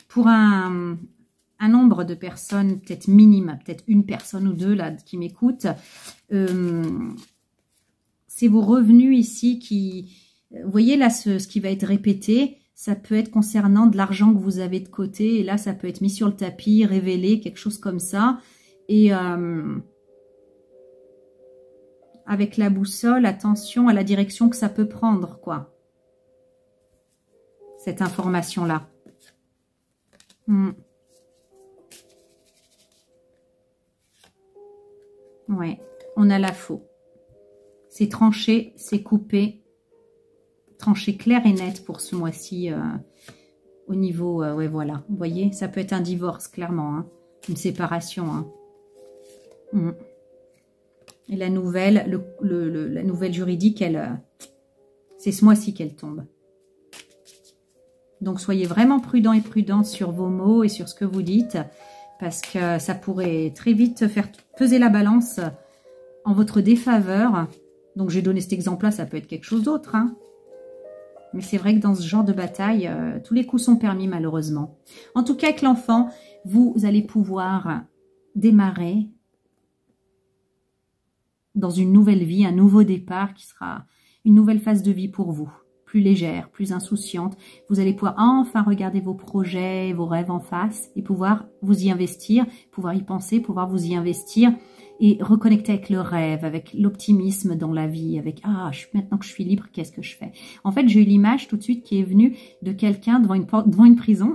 Pour un nombre de personnes peut-être minime, peut-être une personne ou deux là qui m'écoutent, c'est vos revenus ici qui... Vous voyez là ce qui va être répété, ça peut être concernant de l'argent que vous avez de côté. Et là, ça peut être mis sur le tapis, révélé, quelque chose comme ça. Et avec la boussole, attention à la direction que ça peut prendre, quoi. Cette information-là. Ouais, on a la faux. C'est tranché, c'est coupé. Tranché clair et net pour ce mois-ci au niveau... ouais, voilà. Vous voyez, ça peut être un divorce, clairement. Hein, une séparation. Hein. Et la nouvelle, la nouvelle juridique, c'est ce mois-ci qu'elle tombe. Donc, soyez vraiment prudents et prudents sur vos mots et sur ce que vous dites, parce que ça pourrait très vite faire peser la balance en votre défaveur. Donc, j'ai donné cet exemple-là, ça peut être quelque chose d'autre. Hein. Mais c'est vrai que dans ce genre de bataille, tous les coups sont permis malheureusement. En tout cas, avec l'enfant, vous allez pouvoir démarrer dans une nouvelle vie, un nouveau départ qui sera une nouvelle phase de vie pour vous. Plus légère, plus insouciante. Vous allez pouvoir enfin regarder vos projets, vos rêves en face et pouvoir vous y investir, pouvoir y penser, pouvoir vous y investir et reconnecter avec le rêve, avec l'optimisme dans la vie, avec « Ah, maintenant que je suis libre, qu'est-ce que je fais ?» En fait, j'ai eu l'image tout de suite qui est venue de quelqu'un devant une prison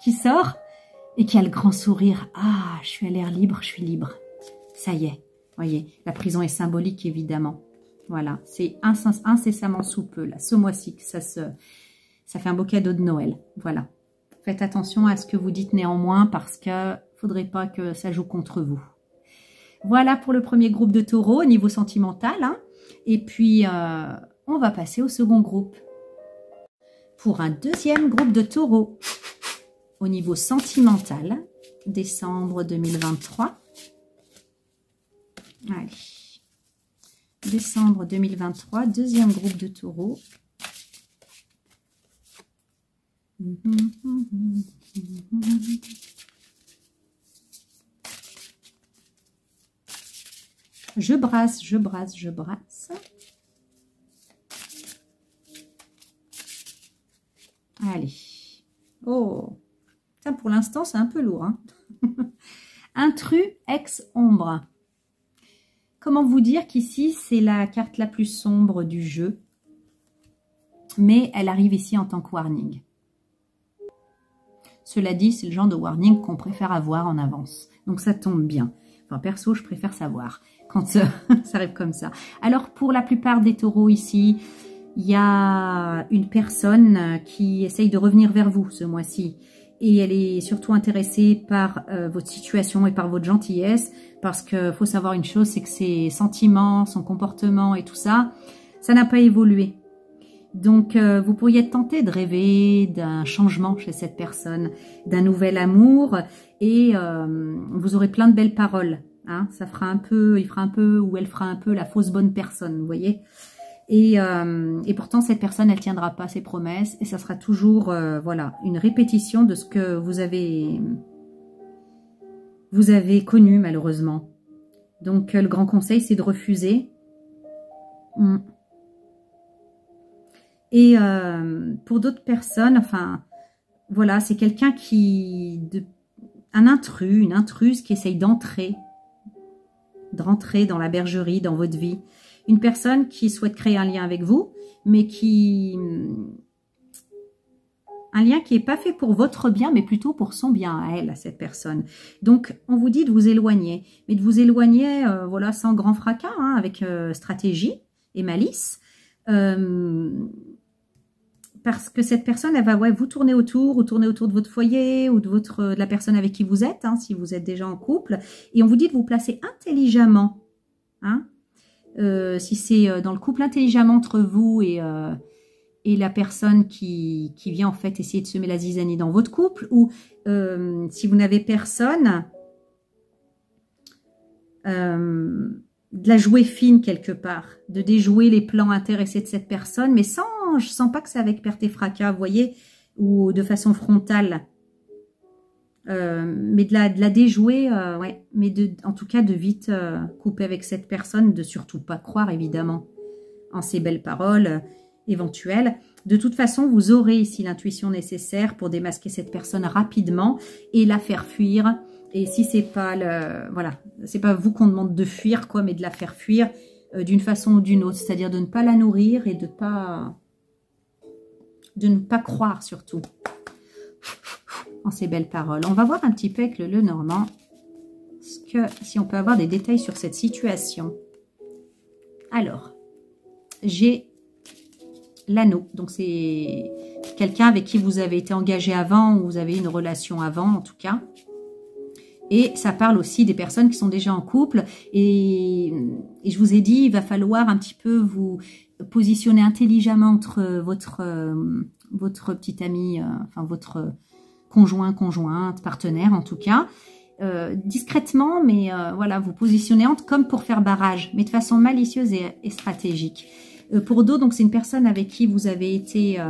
qui sort et qui a le grand sourire. « Ah, je suis à l'air libre, je suis libre. Ça y est. » Voyez, la prison est symbolique évidemment. Voilà, c'est incessamment sous peu, là, ce mois-ci, que ça fait un beau cadeau de Noël. Voilà. Faites attention à ce que vous dites néanmoins parce que faudrait pas que ça joue contre vous. Voilà pour le premier groupe de taureaux au niveau sentimental. Hein. Et puis, on va passer au second groupe. Pour un deuxième groupe de taureaux au niveau sentimental, décembre 2023. Allez. Décembre 2023, deuxième groupe de taureaux. Je brasse, je brasse, je brasse. Allez. Oh. Ça, pour l'instant, c'est un peu lourd. Hein. Intrus ex-ombre. Comment vous dire qu'ici, c'est la carte la plus sombre du jeu. Mais elle arrive ici en tant que warning. Cela dit, c'est le genre de warning qu'on préfère avoir en avance. Donc ça tombe bien. Enfin, perso, je préfère savoir quand ça arrive comme ça. Alors, pour la plupart des taureaux ici, il y a une personne qui essaye de revenir vers vous ce mois-ci. Et elle est surtout intéressée par votre situation et par votre gentillesse. Parce qu'il faut savoir une chose, c'est que ses sentiments, son comportement et tout ça, ça n'a pas évolué. Donc, vous pourriez être tenté de rêver d'un changement chez cette personne, d'un nouvel amour. Et vous aurez plein de belles paroles. Hein, ça fera un peu, il fera un peu ou elle fera un peu la fausse bonne personne, vous voyez. Et pourtant, cette personne, elle tiendra pas ses promesses. Et ça sera toujours, voilà, une répétition de ce que vous avez connu, malheureusement. Donc, le grand conseil, c'est de refuser. Et pour d'autres personnes, enfin, voilà, c'est quelqu'un un intrus, une intruse qui essaye d'entrer dans la bergerie, dans votre vie. Une personne qui souhaite créer un lien avec vous, mais un lien qui n'est pas fait pour votre bien, mais plutôt pour son bien à elle, à cette personne. Donc, on vous dit de vous éloigner, mais de vous éloigner, voilà, sans grand fracas, hein, avec stratégie et malice. Parce que cette personne, elle va vous tourner autour de votre foyer ou de la personne avec qui vous êtes, hein, si vous êtes déjà en couple. Et on vous dit de vous placer intelligemment. Hein, si c'est dans le couple, intelligemment entre vous et la personne qui vient en fait essayer de semer la zizanie dans votre couple. Ou si vous n'avez personne, de la jouer fine quelque part, de déjouer les plans intéressés de cette personne, mais je sens pas que c'est avec perte et fracas, vous voyez, ou de façon frontale, mais de la déjouer, ouais, mais en tout cas de vite couper avec cette personne, de surtout pas croire évidemment en ces belles paroles éventuelles. De toute façon, vous aurez ici l'intuition nécessaire pour démasquer cette personne rapidement et la faire fuir. Et si c'est pas voilà, c'est pas vous qu'on demande de fuir, quoi, mais de la faire fuir d'une façon ou d'une autre, c'est-à-dire de ne pas la nourrir et de ne pas croire surtout en ces belles paroles. On va voir un petit peu avec le Normand si on peut avoir des détails sur cette situation. Alors, j'ai l'anneau, donc c'est quelqu'un avec qui vous avez été engagé avant ou vous avez une relation avant en tout cas. Et ça parle aussi des personnes qui sont déjà en couple. Et je vous ai dit, il va falloir un petit peu vous positionner intelligemment entre votre petit ami, enfin votre conjointe, partenaire en tout cas. Discrètement, mais voilà, vous positionnez comme pour faire barrage, mais de façon malicieuse et stratégique. Pour d'autres, donc c'est une personne avec qui vous avez été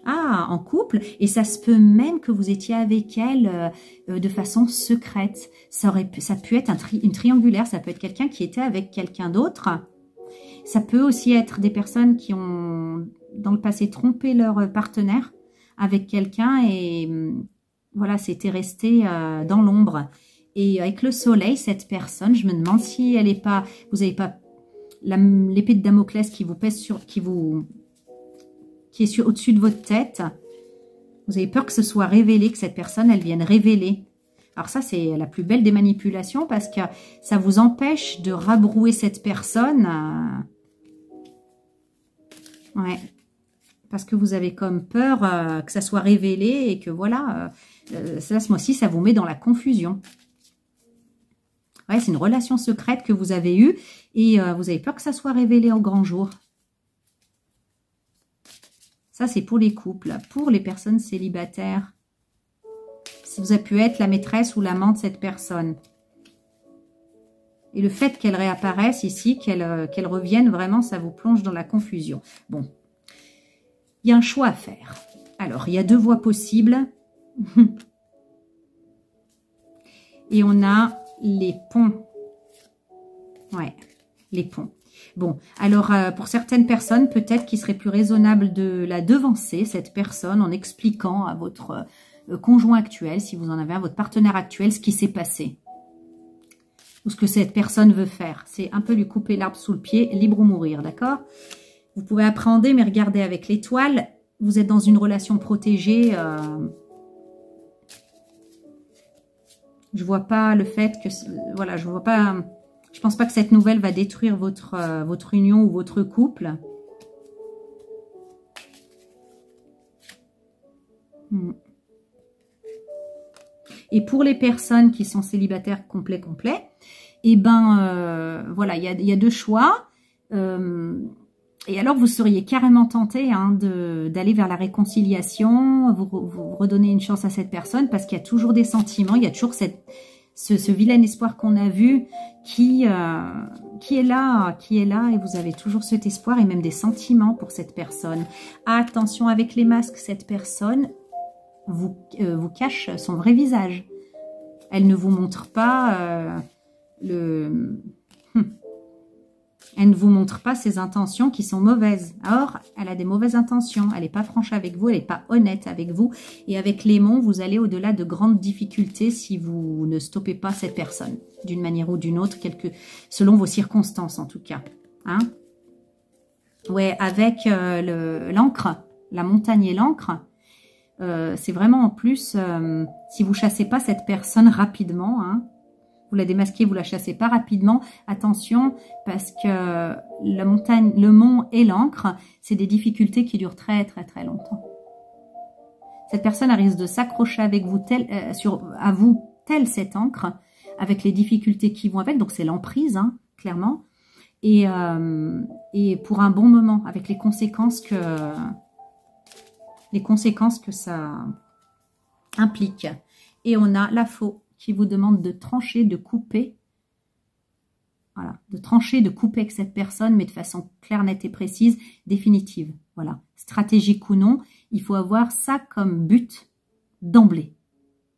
en couple, et ça se peut même que vous étiez avec elle de façon secrète. Ça pu être une triangulaire, ça peut être quelqu'un qui était avec quelqu'un d'autre. Ça peut aussi être des personnes qui ont dans le passé trompé leur partenaire avec quelqu'un et voilà, c'était resté dans l'ombre. Et avec le soleil, cette personne, je me demande si elle est pas, vous n'avez pas l'épée de Damoclès qui vous pèse sur, qui est au-dessus de votre tête. Vous avez peur que ce soit révélé, que cette personne, elle vienne révéler. Alors ça, c'est la plus belle des manipulations parce que ça vous empêche de rabrouer cette personne. Ouais. Parce que vous avez comme peur que ça soit révélé et que voilà, ça, ce mois-ci, ça vous met dans la confusion. Ouais, c'est une relation secrète que vous avez eue et vous avez peur que ça soit révélé au grand jour. Ça, c'est pour les couples. Pour les personnes célibataires, si vous avez pu être la maîtresse ou l'amant de cette personne. Et le fait qu'elle réapparaisse ici, qu'elle revienne, vraiment, ça vous plonge dans la confusion. Bon, il y a un choix à faire. Alors, il y a deux voies possibles. Et on a les ponts. Ouais, les ponts. Bon, alors pour certaines personnes, peut-être qu'il serait plus raisonnable de la devancer, cette personne, en expliquant à votre conjoint actuel, si vous en avez un, votre partenaire actuel, ce qui s'est passé. Ou ce que cette personne veut faire. C'est un peu lui couper l'arbre sous le pied, libre ou mourir, d'accord? Vous pouvez appréhender, mais regardez avec l'étoile, vous êtes dans une relation protégée. Je vois pas le fait que... Voilà, je vois pas... Je pense pas que cette nouvelle va détruire votre union ou votre couple. Et pour les personnes qui sont célibataires complet, eh ben, voilà, il y a deux choix. Et alors, vous seriez carrément tenté d'aller vers la réconciliation, vous redonner une chance à cette personne parce qu'il y a toujours des sentiments, il y a toujours ce vilain espoir qu'on a vu qui est là et vous avez toujours cet espoir et même des sentiments pour cette personne. Attention avec les masques, cette personne vous cache son vrai visage. Elle ne vous montre pas elle ne vous montre pas ses intentions qui sont mauvaises. Or, elle a des mauvaises intentions. Elle n'est pas franche avec vous, elle n'est pas honnête avec vous. Et avec l'aimant, vous allez au-delà de grandes difficultés si vous ne stoppez pas cette personne, d'une manière ou d'une autre, selon vos circonstances en tout cas. Hein? Ouais, avec l'encre, la montagne et l'encre, c'est vraiment en plus, si vous chassez pas cette personne rapidement, hein, vous la démasquez, vous la chassez pas rapidement. Attention, parce que la montagne, le mont et l'encre, c'est des difficultés qui durent très longtemps. Cette personne risque de s'accrocher avec vous à vous telle cette encre, avec les difficultés qui vont avec. Donc c'est l'emprise, hein, clairement. Et pour un bon moment, avec les conséquences que ça implique. Et on a la faux qui vous demande de trancher, de couper. Voilà, de trancher, de couper avec cette personne, mais de façon claire, nette et précise, définitive. Voilà, stratégique ou non, il faut avoir ça comme but d'emblée.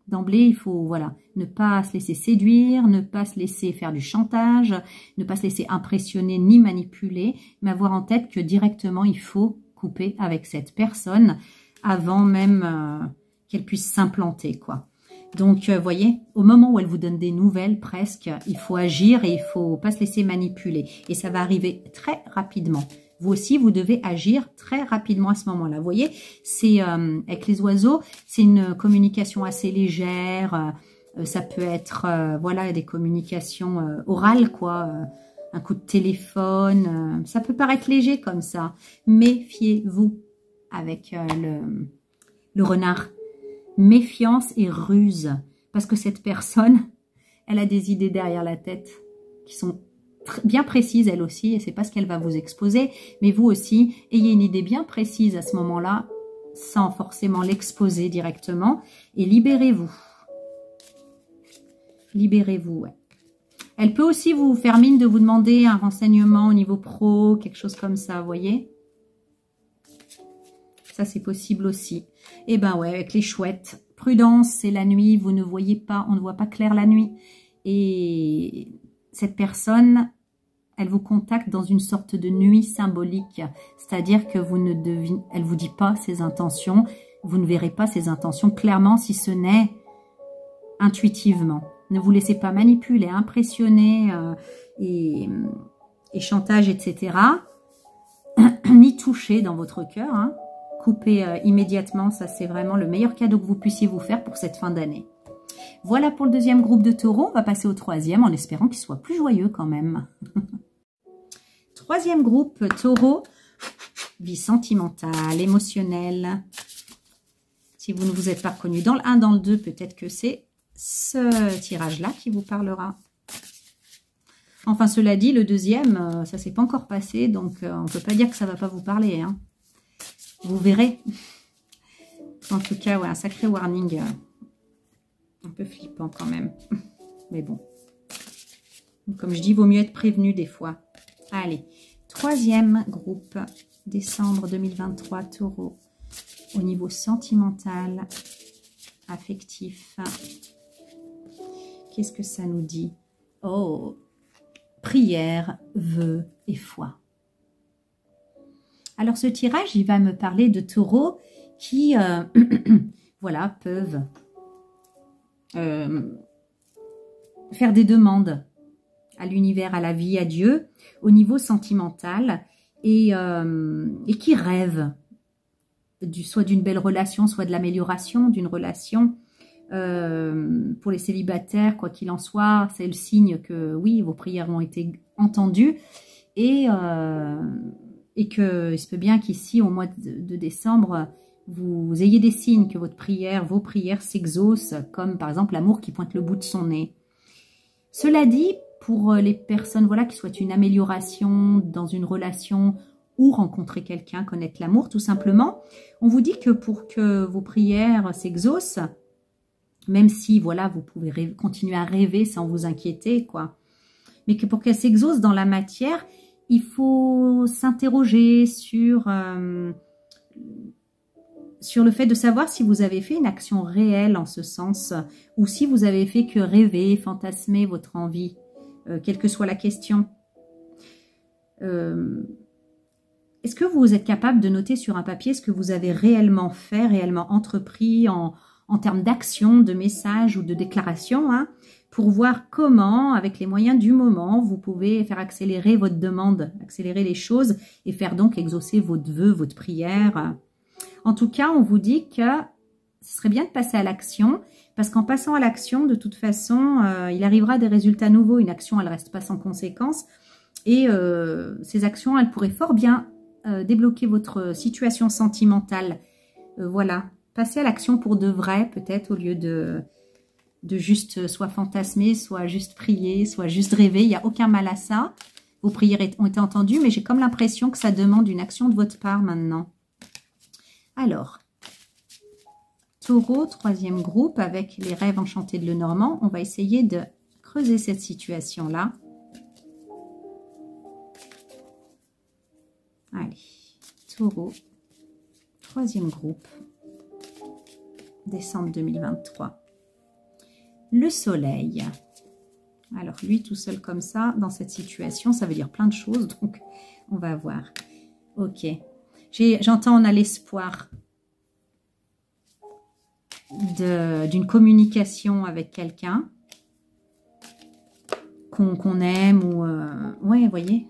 D'emblée, il faut voilà, ne pas se laisser séduire, ne pas se laisser faire du chantage, ne pas se laisser impressionner ni manipuler, mais avoir en tête que directement, il faut couper avec cette personne avant même qu'elle puisse s'implanter, quoi. Donc, vous voyez, au moment où elle vous donne des nouvelles, presque, il faut agir et il faut pas se laisser manipuler. Et ça va arriver très rapidement. Vous aussi, vous devez agir très rapidement à ce moment-là. Vous voyez, c'est avec les oiseaux, c'est une communication assez légère. Ça peut être, voilà, des communications orales, quoi. Un coup de téléphone. Ça peut paraître léger comme ça. Méfiez-vous avec le renard. Méfiance et ruse. Parce que cette personne, elle a des idées derrière la tête qui sont bien précises, elle aussi, et c'est pas ce qu'elle va vous exposer. Mais vous aussi, ayez une idée bien précise à ce moment-là, sans forcément l'exposer directement. Et libérez-vous. Libérez-vous, ouais. Elle peut aussi vous faire mine de vous demander un renseignement au niveau pro, quelque chose comme ça, vous voyez? Ça, c'est possible aussi. Et ben ouais, avec les chouettes. Prudence, c'est la nuit, vous ne voyez pas, on ne voit pas clair la nuit. Et cette personne, elle vous contacte dans une sorte de nuit symbolique. C'est-à-dire que vous ne devinez, elle vous dit pas ses intentions, vous ne verrez pas ses intentions clairement si ce n'est intuitivement. Ne vous laissez pas manipuler, impressionner et chantage, etc. Ni toucher dans votre cœur. Hein. Coupez immédiatement, ça c'est vraiment le meilleur cadeau que vous puissiez vous faire pour cette fin d'année. Voilà pour le deuxième groupe de taureaux. On va passer au troisième en espérant qu'il soit plus joyeux quand même. Troisième groupe, taureau, vie sentimentale, émotionnelle. Si vous ne vous êtes pas reconnu dans le 1, dans le 2, peut-être que c'est ce tirage-là qui vous parlera. Enfin, cela dit, le deuxième, ça ne s'est pas encore passé, donc on ne peut pas dire que ça ne va pas vous parler. Hein. Vous verrez. En tout cas, ouais, un sacré warning. Un peu flippant quand même. Mais bon. Comme je dis, vaut mieux être prévenu des fois. Allez, troisième groupe, décembre 2023, taureau. Au niveau sentimental, affectif. Qu'est-ce que ça nous dit? Oh, prière, vœux et foi. Alors ce tirage, il va me parler de taureaux qui, voilà, peuvent faire des demandes à l'univers, à la vie, à Dieu, au niveau sentimental, et qui rêvent soit d'une belle relation, soit de l'amélioration d'une relation. Pour les célibataires, quoi qu'il en soit, c'est le signe que oui, vos prières ont été entendues, et que il se peut bien qu'ici, au mois de décembre, vous ayez des signes que vos prières s'exaucent, comme par exemple l'amour qui pointe le bout de son nez. Cela dit, pour les personnes voilà, qui souhaitent une amélioration dans une relation ou rencontrer quelqu'un, connaître l'amour tout simplement, on vous dit que pour que vos prières s'exaucent, même si voilà, vous pouvez continuer à rêver sans vous inquiéter, quoi, mais que pour qu'elles s'exaucent dans la matière, il faut s'interroger sur le fait de savoir si vous avez fait une action réelle en ce sens, ou si vous avez fait que rêver, fantasmer votre envie, quelle que soit la question. Est-ce que vous êtes capable de noter sur un papier ce que vous avez réellement fait, réellement entrepris en termes d'action, de message ou de déclaration, hein, pour voir comment, avec les moyens du moment, vous pouvez faire accélérer votre demande, accélérer les choses et faire donc exaucer votre vœu, votre prière. En tout cas, on vous dit que ce serait bien de passer à l'action, parce qu'en passant à l'action, de toute façon, il arrivera des résultats nouveaux. Une action, elle ne reste pas sans conséquences. Et ces actions, elles pourraient fort bien débloquer votre situation sentimentale. Voilà, passez à l'action pour de vrai, peut-être, au lieu de juste soit fantasmer, soit juste prier, soit juste rêver. Il n'y a aucun mal à ça. Vos prières ont été entendues, mais j'ai comme l'impression que ça demande une action de votre part maintenant. Alors, taureau, troisième groupe, avec les rêves enchantés de Lenormand. On va essayer de creuser cette situation-là. Allez, taureau, troisième groupe, décembre 2023. Le soleil. Alors, lui, tout seul comme ça, dans cette situation, ça veut dire plein de choses. Donc, on va voir. Ok. J'entends, on a l'espoir d'une communication avec quelqu'un qu'on aime ou... ouais, vous voyez,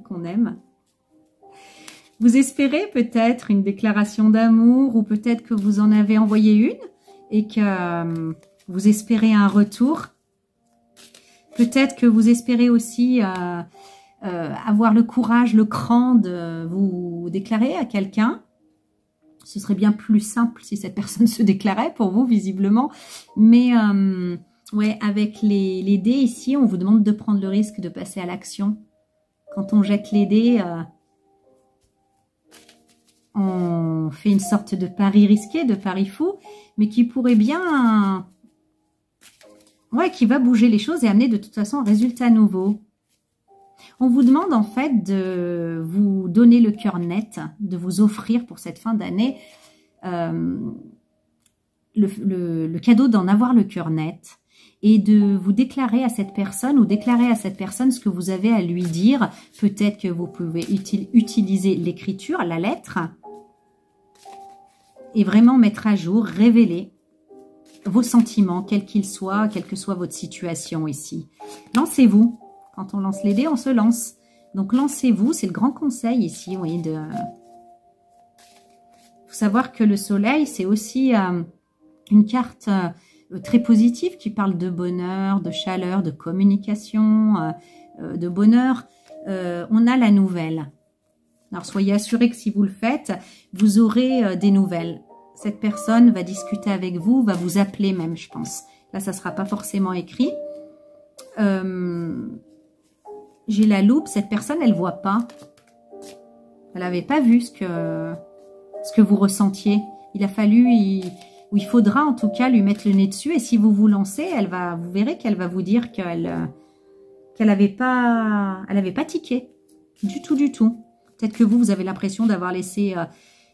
qu'on aime. Vous espérez peut-être une déclaration d'amour ou peut-être que vous en avez envoyé une et que vous espérez un retour. Peut-être que vous espérez aussi avoir le courage, le cran de vous déclarer à quelqu'un. Ce serait bien plus simple si cette personne se déclarait pour vous, visiblement. Mais ouais, avec les dés ici, on vous demande de prendre le risque de passer à l'action. Quand on jette les dés... on fait une sorte de pari risqué, de pari fou, mais qui pourrait bien Ouais, qui va bouger les choses et amener de toute façon un résultat nouveau. On vous demande en fait de vous donner le cœur net, de vous offrir pour cette fin d'année le cadeau d'en avoir le cœur net et de vous déclarer à cette personne ou déclarer à cette personne ce que vous avez à lui dire. Peut-être que vous pouvez utiliser l'écriture, la lettre, et vraiment mettre à jour, révéler vos sentiments, quels qu'ils soient, quelle que soit votre situation ici. Lancez-vous. Quand on lance les dés, on se lance. Donc lancez-vous, c'est le grand conseil ici. Il faut savoir que le soleil, c'est aussi une carte très positive qui parle de bonheur, de chaleur, de communication, de bonheur. On a la nouvelle. Alors soyez assurés que si vous le faites, vous aurez des nouvelles. Cette personne va discuter avec vous, va vous appeler même, je pense. Là, ça ne sera pas forcément écrit. J'ai la loupe, cette personne, elle ne voit pas. Elle n'avait pas vu ce que vous ressentiez. Il a fallu, ou il faudra en tout cas lui mettre le nez dessus. Et si vous vous lancez, vous verrez qu'elle va vous dire qu'elle n'avait pas tiqué. Du tout, du tout. Peut-être que vous avez l'impression d'avoir laissé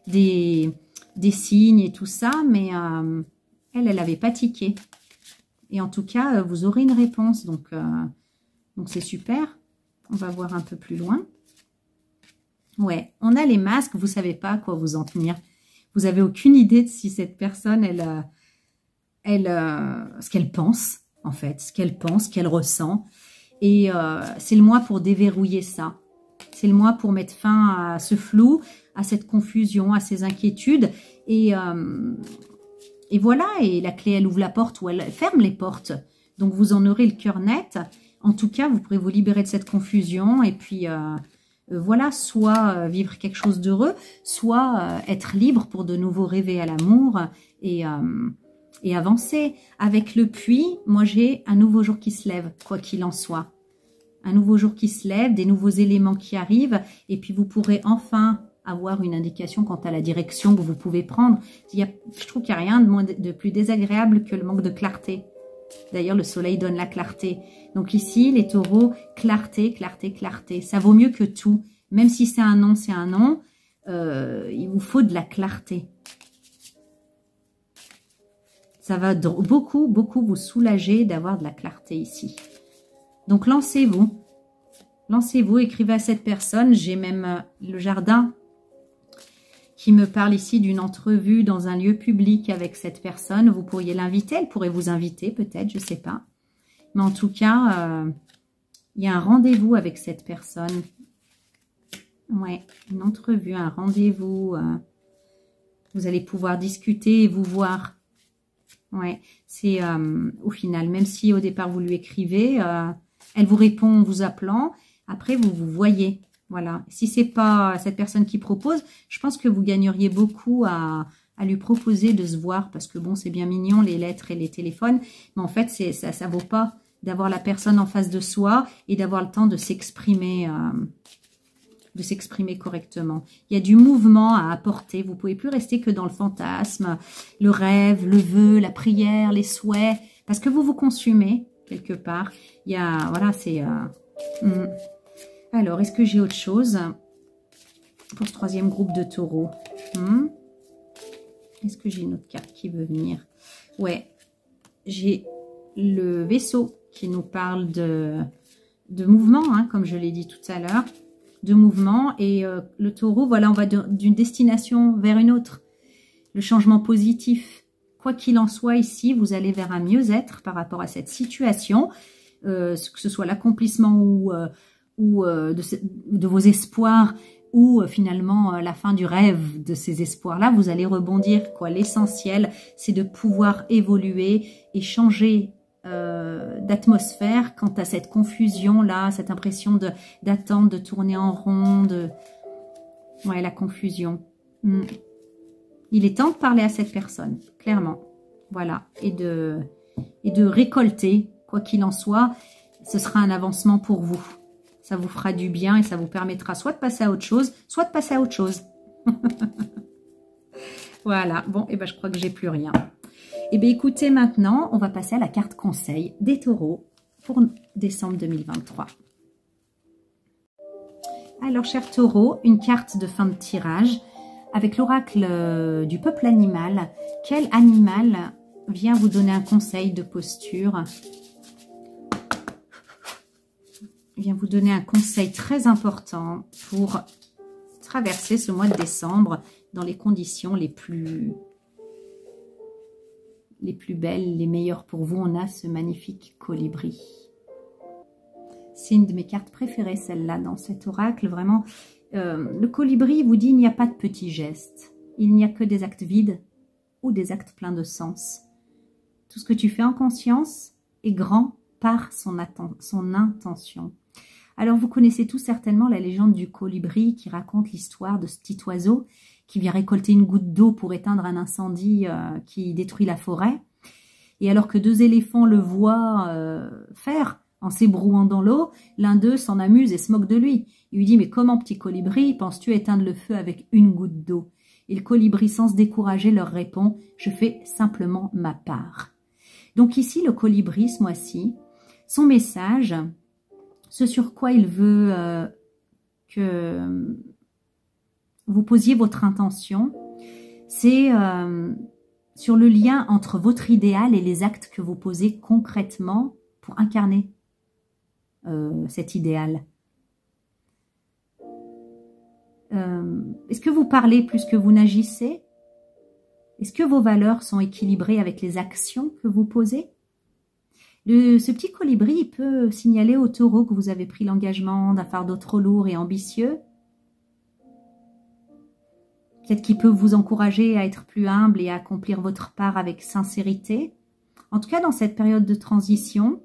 des signes et tout ça, mais elle n'avait pas tiqué. Et en tout cas, vous aurez une réponse. Donc c'est super. On va voir un peu plus loin. Ouais, on a les masques, vous ne savez pas à quoi vous en tenir. Vous n'avez aucune idée de si cette personne, ce qu'elle pense, en fait, ce qu'elle pense, ce qu'elle ressent. Et c'est le mois pour déverrouiller ça. C'est le mois pour mettre fin à ce flou, à cette confusion, à ces inquiétudes. Et voilà, et la clé, elle ouvre la porte ou elle ferme les portes. Donc, vous en aurez le cœur net. En tout cas, vous pourrez vous libérer de cette confusion et puis voilà, soit vivre quelque chose d'heureux, soit être libre pour de nouveau rêver à l'amour et avancer. Avec le puits, moi j'ai un nouveau jour qui se lève, quoi qu'il en soit. Un nouveau jour qui se lève, des nouveaux éléments qui arrivent et puis vous pourrez enfin avoir une indication quant à la direction que vous pouvez prendre. Je trouve qu'il n'y a rien de plus désagréable que le manque de clarté. D'ailleurs, le soleil donne la clarté. Donc ici, les taureaux, clarté, clarté, clarté. Ça vaut mieux que tout. Même si c'est un non, c'est un non. Il vous faut de la clarté. Ça va beaucoup, beaucoup vous soulager d'avoir de la clarté ici. Donc lancez-vous. Lancez-vous, écrivez à cette personne. J'ai même le jardin qui me parle ici d'une entrevue dans un lieu public avec cette personne. Vous pourriez l'inviter, elle pourrait vous inviter peut-être, je ne sais pas. Mais en tout cas, il y a un rendez-vous avec cette personne. Ouais, une entrevue, un rendez-vous. Vous allez pouvoir discuter et vous voir. Ouais, c'est au final, même si au départ vous lui écrivez, elle vous répond en vous appelant. Après, vous vous voyez. Voilà. Si c'est pas cette personne qui propose, je pense que vous gagneriez beaucoup à lui proposer de se voir parce que bon, c'est bien mignon les lettres et les téléphones, mais en fait, ça vaut pas d'avoir la personne en face de soi et d'avoir le temps de s'exprimer correctement. Il y a du mouvement à apporter. Vous pouvez plus rester que dans le fantasme, le rêve, le vœu, la prière, les souhaits, parce que vous vous consumez quelque part. Il y a, voilà, c'est... Alors, est-ce que j'ai autre chose pour ce troisième groupe de taureaux? Est-ce que j'ai une autre carte qui veut venir? Ouais, j'ai le vaisseau qui nous parle de mouvement, hein, comme je l'ai dit tout à l'heure, de mouvement. Et le taureau, voilà, on va d'une destination vers une autre. Le changement positif. Quoi qu'il en soit ici, vous allez vers un mieux-être par rapport à cette situation, que ce soit l'accomplissement ou de vos espoirs, ou finalement la fin du rêve de ces espoirs-là, vous allez rebondir. Quoi, l'essentiel, c'est de pouvoir évoluer et changer d'atmosphère quant à cette confusion-là, cette impression d'attendre, de tourner en rond, ouais, la confusion. Il est temps de parler à cette personne, clairement. Voilà, et de récolter, quoi qu'il en soit, ce sera un avancement pour vous. Ça vous fera du bien et ça vous permettra soit de passer à autre chose, soit de passer à autre chose. Voilà, bon, et ben je crois que j'ai plus rien. Eh bien, écoutez, maintenant, on va passer à la carte conseil des taureaux pour décembre 2023. Alors, chers taureaux, une carte de fin de tirage avec l'oracle du peuple animal. Quel animal vient vous donner un conseil de posture? Vient vous donner un conseil très important pour traverser ce mois de décembre dans les conditions les plus belles, les meilleures pour vous. On a ce magnifique colibri. C'est une de mes cartes préférées, celle-là, dans cet oracle. Vraiment, le colibri vous dit il n'y a pas de petits gestes. Il n'y a que des actes vides ou des actes pleins de sens. Tout ce que tu fais en conscience est grand par son intention. Alors, vous connaissez tous certainement la légende du colibri qui raconte l'histoire de ce petit oiseau qui vient récolter une goutte d'eau pour éteindre un incendie qui détruit la forêt. Et alors que deux éléphants le voient faire en s'ébrouant dans l'eau, l'un d'eux s'en amuse et se moque de lui. Il lui dit « Mais comment, petit colibri, penses-tu éteindre le feu avec une goutte d'eau ?» Et le colibri, sans se décourager, leur répond « Je fais simplement ma part. » Donc ici, le colibri, ce mois-ci, son message, ce sur quoi il veut que vous posiez votre intention, c'est sur le lien entre votre idéal et les actes que vous posez concrètement pour incarner cet idéal. Est-ce que vous parlez plus que vous n'agissez? Est-ce que vos valeurs sont équilibrées avec les actions que vous posez? Ce petit colibri, il peut signaler au taureau que vous avez pris l'engagement d'un fardeau trop lourd et ambitieux. Peut-être qu'il peut vous encourager à être plus humble et à accomplir votre part avec sincérité. En tout cas, dans cette période de transition,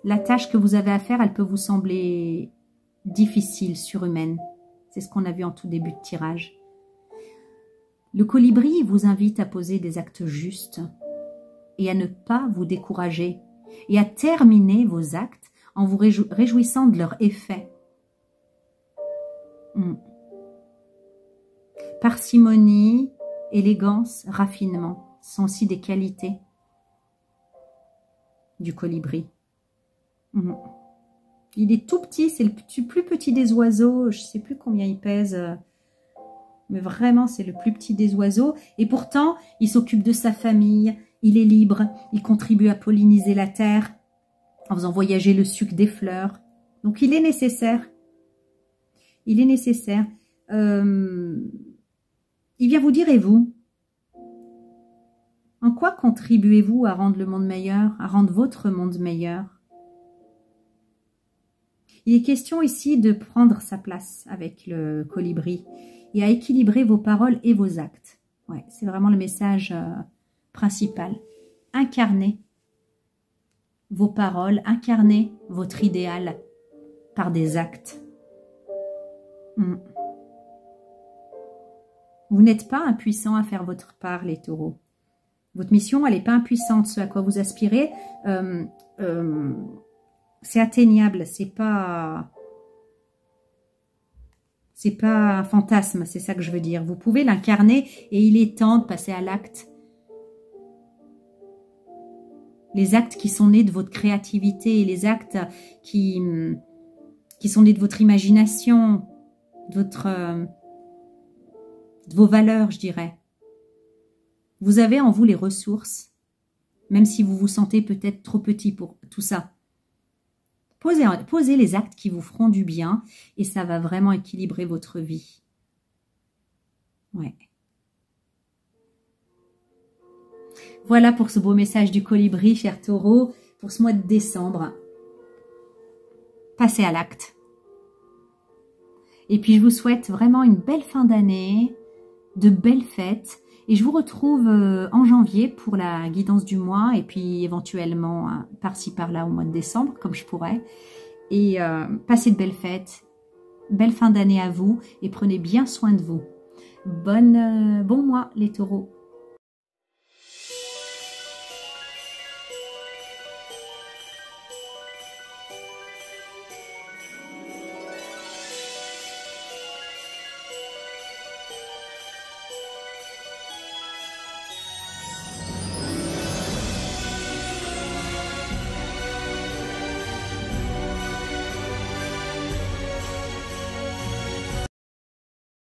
la tâche que vous avez à faire, elle peut vous sembler difficile, surhumaine. C'est ce qu'on a vu en tout début de tirage. Le colibri vous invite à poser des actes justes et à ne pas vous décourager et à terminer vos actes en vous réjouissant de leur effet. Parcimonie, élégance, raffinement sont aussi des qualités du colibri. Il est tout petit, c'est le plus petit des oiseaux, je ne sais plus combien il pèse, mais vraiment c'est le plus petit des oiseaux. Et pourtant, il s'occupe de sa famille, il est libre, il contribue à polliniser la terre en faisant voyager le suc des fleurs. Donc il est nécessaire. Il est nécessaire. Il vient vous dire, et vous? En quoi contribuez-vous à rendre le monde meilleur, à rendre votre monde meilleur? Il est question ici de prendre sa place avec le colibri et à équilibrer vos paroles et vos actes. Ouais, c'est vraiment le message principal. Incarnez vos paroles, incarnez votre idéal par des actes. Vous n'êtes pas impuissants à faire votre part, les taureaux. Votre mission, elle n'est pas impuissante. Ce à quoi vous aspirez, c'est atteignable. C'est pas un fantasme, c'est ça que je veux dire. Vous pouvez l'incarner et il est temps de passer à l'acte. Les actes qui sont nés de votre créativité et les actes qui sont nés de votre imagination, de vos valeurs, je dirais. Vous avez en vous les ressources, même si vous vous sentez peut-être trop petit pour tout ça. Posez les actes qui vous feront du bien et ça va vraiment équilibrer votre vie. Ouais. Voilà pour ce beau message du colibri, chers taureaux, pour ce mois de décembre. Passez à l'acte. Et puis je vous souhaite vraiment une belle fin d'année, de belles fêtes. Et je vous retrouve en janvier pour la guidance du mois et puis éventuellement par-ci par-là au mois de décembre, comme je pourrais. Et passez de belles fêtes, belle fin d'année à vous et prenez bien soin de vous. Bon mois les taureaux.